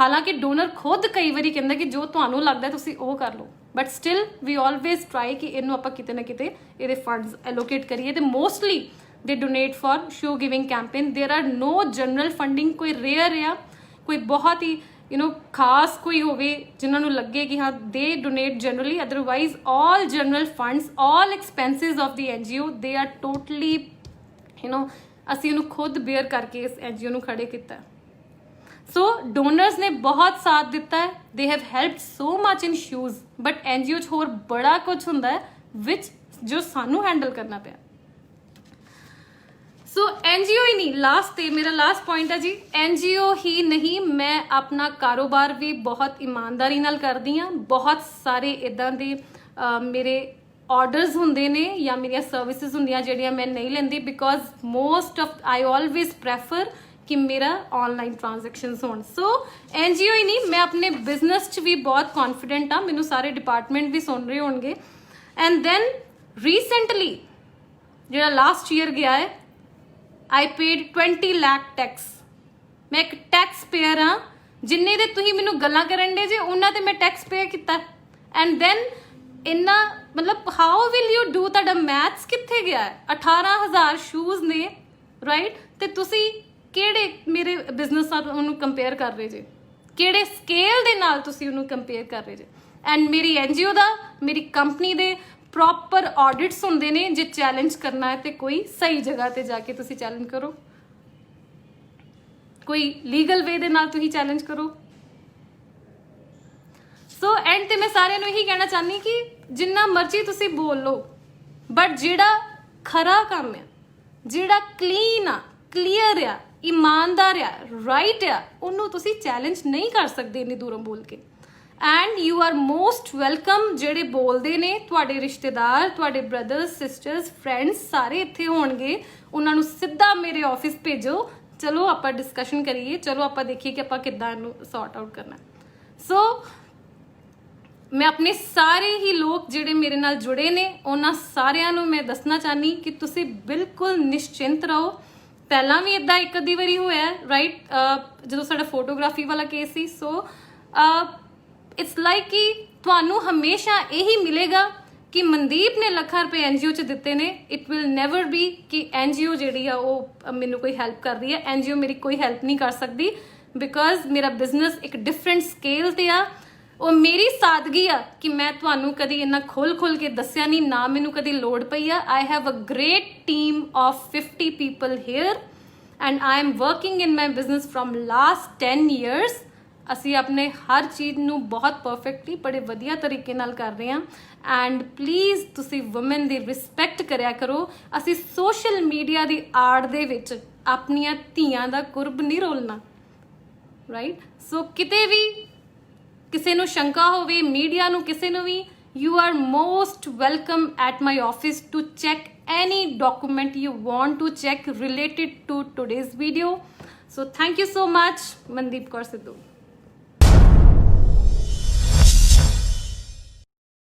ਹਾਲਾਂਕਿ ਡੋਨਰ ਖੁਦ ਕਈ ਵਾਰੀ ਕਹਿੰਦਾ ਕਿ ਜੋ ਤੁਹਾਨੂੰ ਲੱਗਦਾ ਤੁਸੀਂ ਉਹ ਕਰ ਲਓ, ਬਟ ਸਟਿਲ ਵੀ ਆਲਵੇਜ਼ ਟਰਾਈ ਕਿ ਇਹਨੂੰ ਆਪਾਂ ਕਿਤੇ ਨਾ ਕਿਤੇ ਇਹਦੇ ਫੰਡਸ ਐਲੋਕੇਟ ਕਰੀਏ। ਤੇ mostly they donate for show giving campaign. There are no general funding, ਕੋਈ ਰੇਅਰ ਆ, ਕੋਈ ਬਹੁਤ ਹੀ ਖਾਸ ਕੋਈ ਹੋਵੇ ਜਿਨ੍ਹਾਂ ਨੂੰ ਲੱਗੇ ਕਿ ਹਾਂ ਦੇ donate generally, otherwise all general funds, all expenses of the NGO, they are totally ਅਸੀਂ ਇਹਨੂੰ ਖੁਦ ਬੇਅਰ ਕਰਕੇ ਇਸ ਐਨਜੀਓ ਨੂੰ ਖੜੇ ਕੀਤਾ। ਸੋ ਡੋਨਰਸ ਨੇ ਬਹੁਤ ਸਾਥ ਦਿੱਤਾ ਹੈ, they have helped so much in shoes, but NGO 'ਚ ਹੋਰ ਬੜਾ ਕੁਝ ਹੁੰਦਾ ਹੈ ਵਿਚ ਜੋ ਸਾਨੂੰ ਹੈਂਡਲ ਕਰਨਾ ਪਿਆ। ਸੋ ਐਨਜੀਓ ਹੀ ਨਹੀਂ, ਲਾਸਟ ਤੇ ਮੇਰਾ ਲਾਸਟ ਪੁਆਇੰਟ ਹੈ ਜੀ, ਐਨਜੀਓ ਹੀ ਨਹੀਂ, ਮੈਂ ਆਪਣਾ ਕਾਰੋਬਾਰ ਵੀ ਬਹੁਤ ਇਮਾਨਦਾਰੀ ਨਾਲ ਕਰਦੀ ਹਾਂ। ਬਹੁਤ ਸਾਰੇ ਇਦਾਂ ਦੇ ਮੇਰੇ ਆਰਡਰਸ ਹੁੰਦੇ ਨੇ ਜਾਂ ਮੇਰੀਆਂ ਸਰਵਿਸਿਜ਼ ਹੁੰਦੀਆਂ ਜਿਹੜੀਆਂ ਮੈਂ ਨਹੀਂ ਲੈਂਦੀ, because most of I always prefer ਕਿ ਮੇਰਾ ਆਨਲਾਈਨ ਟ੍ਰਾਂਜੈਕਸ਼ਨਸ ਹੋਣ। ਸੋ ਐਨਜੀਓ ਹੀ ਨਹੀਂ, ਮੈਂ ਆਪਣੇ ਬਿਜ਼ਨਸ 'ਚ ਵੀ ਬਹੁਤ ਕੌਨਫੀਡੈਂਟ ਹਾਂ, ਮੈਨੂੰ ਸਾਰੇ ਡਿਪਾਰਟਮੈਂਟ ਵੀ ਸੁਣ ਰਹੇ ਹੋਣਗੇ। ਐਂਡ ਦੈਨ ਰੀਸੈਂਟਲੀ ਜਿਹੜਾ ਲਾਸਟ ਈਅਰ ਗਿਆ ਹੈ, I paid 20 lakh ਟੈਕਸ। ਮੈਂ ਇੱਕ ਟੈਕਸ ਪੇਅਰ ਹਾਂ, ਜਿੰਨੇ ਦੇ ਤੁਸੀਂ ਮੈਨੂੰ ਗੱਲਾਂ ਕਰਨ ਦੇ ਜੇ ਉਹਨਾਂ ਤੇ ਮੈਂ ਟੈਕਸ ਪੇ ਕੀਤਾ। ਐਂਡ ਦੈਨ ਇੰਨਾ ਮਤਲਬ ਹਾਊ ਵਿਲ ਯੂ ਡੂ, ਤੁਹਾਡਾ ਮੈਥਸ ਕਿੱਥੇ ਗਿਆ ਹੈ? 18,000 ਸ਼ੂਜ਼ ਨੇ, ਰਾਈਟ? ਤੇ ਤੁਸੀਂ ਕਿਹੜੇ ਮੇਰੇ ਬਿਜ਼ਨਸ ਨਾਲ ਉਹਨੂੰ ਕੰਪੇਅਰ ਕਰ ਰਹੇ ਜੇ? ਕਿਹੜੇ ਸਕੇਲ ਦੇ ਨਾਲ ਤੁਸੀਂ ਉਹਨੂੰ ਕੰਪੇਅਰ ਕਰ ਰਹੇ ਜੇ? ਐਂਡ ਮੇਰੀ ਐਨਜੀਓ ਦਾ, ਮੇਰੀ ਕੰਪਨੀ ਦੇ ਪ੍ਰੋਪਰ ਆਡਿਟਸ ਹੁੰਦੇ ਨੇ। ਜੇ ਚੈਲੰਜ ਕਰਨਾ ਹੈ ਤੇ ਕੋਈ ਸਹੀ ਜਗ੍ਹਾ ਤੇ ਜਾ ਕੇ ਤੁਸੀਂ ਚੈਲੰਜ ਕਰੋ, ਕੋਈ ਲੀਗਲ ਵੇ ਦੇ ਨਾਲ ਤੁਸੀਂ ਚੈਲੰਜ ਕਰੋ। ਸੋ ਐਂਡ ਤੇ ਮੈਂ ਸਾਰਿਆਂ ਨੂੰ ਇਹੀ ਕਹਿਣਾ ਚਾਹੁੰਦੀ ਕਿ ਜਿੰਨਾ ਮਰਜ਼ੀ ਤੁਸੀਂ ਬੋਲ ਲਓ, ਬਟ ਜਿਹੜਾ ਖਰਾ ਕੰਮ ਆ, ਜਿਹੜਾ ਕਲੀਨ ਆ, ਕਲੀਅਰ ਆ, ਇਮਾਨਦਾਰ ਆ, ਰਾਈਟ ਆ, ਉਹਨੂੰ ਤੁਸੀਂ ਚੈਲੰਜ ਨਹੀਂ ਕਰ ਸਕਦੇ ਇੰਨੀ ਦੂਰੋਂ ਬੋਲ ਕੇ। And you are most welcome. ਜਿਹੜੇ ਬੋਲਦੇ ਨੇ ਤੁਹਾਡੇ ਰਿਸ਼ਤੇਦਾਰ, ਤੁਹਾਡੇ ਬ੍ਰਦਰਸ, ਸਿਸਟਰਸ, ਫਰੈਂਡਸ ਸਾਰੇ ਇੱਥੇ ਹੋਣਗੇ, ਉਹਨਾਂ ਨੂੰ ਸਿੱਧਾ ਮੇਰੇ ਆਫਿਸ ਭੇਜੋ। ਚਲੋ ਆਪਾਂ ਡਿਸਕਸ਼ਨ ਕਰੀਏ, ਚਲੋ ਆਪਾਂ ਦੇਖੀਏ ਕਿ ਆਪਾਂ ਕਿੱਦਾਂ ਇਹਨੂੰ ਸੌਰਟ ਆਊਟ ਕਰਨਾ। ਸੋ ਮੈਂ ਆਪਣੇ ਸਾਰੇ ਹੀ ਲੋਕ ਜਿਹੜੇ ਮੇਰੇ ਨਾਲ ਜੁੜੇ ਨੇ, ਉਹਨਾਂ ਸਾਰਿਆਂ ਨੂੰ ਮੈਂ ਦੱਸਣਾ ਚਾਹਨੀ ਕਿ ਤੁਸੀਂ ਬਿਲਕੁਲ ਨਿਸ਼ਚਿੰਤ ਰਹੋ। ਪਹਿਲਾਂ ਵੀ ਇਦਾਂ ਇੱਕ ਅੱਧੀ ਵਾਰੀ ਹੋਇਆ, ਰਾਈਟ? ਜਦੋਂ ਸਾਡਾ ਫੋਟੋਗ੍ਰਾਫੀ ਵਾਲਾ case C. So it's like ਕਿ ਤੁਹਾਨੂੰ ਹਮੇਸ਼ਾ ਇਹੀ ਮਿਲੇਗਾ ਕਿ ਮਨਦੀਪ ਨੇ ਲੱਖਾਂ ਰੁਪਏ ਐਨਜੀਓ 'ਚ ਦਿੱਤੇ ਨੇ। ਇਟ ਵਿਲ ਨੈਵਰ ਬੀ ਕਿ ਐਨਜੀਓ ਜਿਹੜੀ ਆ ਉਹ ਮੈਨੂੰ ਕੋਈ ਹੈਲਪ ਕਰ ਰਹੀ ਹੈ। ਐਨਜੀਓ ਮੇਰੀ ਕੋਈ ਹੈਲਪ ਨਹੀਂ ਕਰ ਸਕਦੀ, ਬਿਕੋਜ਼ ਮੇਰਾ ਬਿਜ਼ਨਸ ਇੱਕ ਡਿਫਰੈਂਟ ਸਕੇਲ ਤੇ ਆ। ਉਹ ਮੇਰੀ ਸਾਦਗੀ ਆ ਕਿ ਮੈਂ ਤੁਹਾਨੂੰ ਕਦੀ ਇੰਨਾ ਖੁੱਲ ਕੇ ਦੱਸਿਆ ਨਹੀਂ, ਨਾ ਮੈਨੂੰ ਕਦੀ ਲੋੜ ਪਈ ਆ। I have a great team of 50 people here and I am working in my business from last 10 years। ਅਸੀਂ ਆਪਣੇ ਹਰ ਚੀਜ਼ ਨੂੰ ਬਹੁਤ ਪਰਫੈਕਟਲੀ, ਬੜੇ ਵਧੀਆ ਤਰੀਕੇ ਨਾਲ ਕਰ ਰਹੇ ਹਾਂ। ਐਂਡ ਪਲੀਜ਼ ਤੁਸੀਂ ਵੂਮਨ ਦੀ ਰਿਸਪੈਕਟ ਕਰਿਆ ਕਰੋ। ਅਸੀਂ ਸੋਸ਼ਲ ਮੀਡੀਆ ਦੀ ਆੜ ਦੇ ਵਿੱਚ ਆਪਣੀਆਂ ਧੀਆਂ ਦਾ ਕੁਰਬ ਨਹੀਂ ਰੋਲਣਾ, ਰਾਈਟ? ਸੋ ਕਿਤੇ ਵੀ ਕਿਸੇ ਨੂੰ ਸ਼ੰਕਾ ਹੋਵੇ, ਮੀਡੀਆ ਨੂੰ, ਕਿਸੇ ਨੂੰ ਵੀ, you are most welcome at my office to check any document you want to check related to today's video. So thank you so much, Mandeep Kaur Sidhu.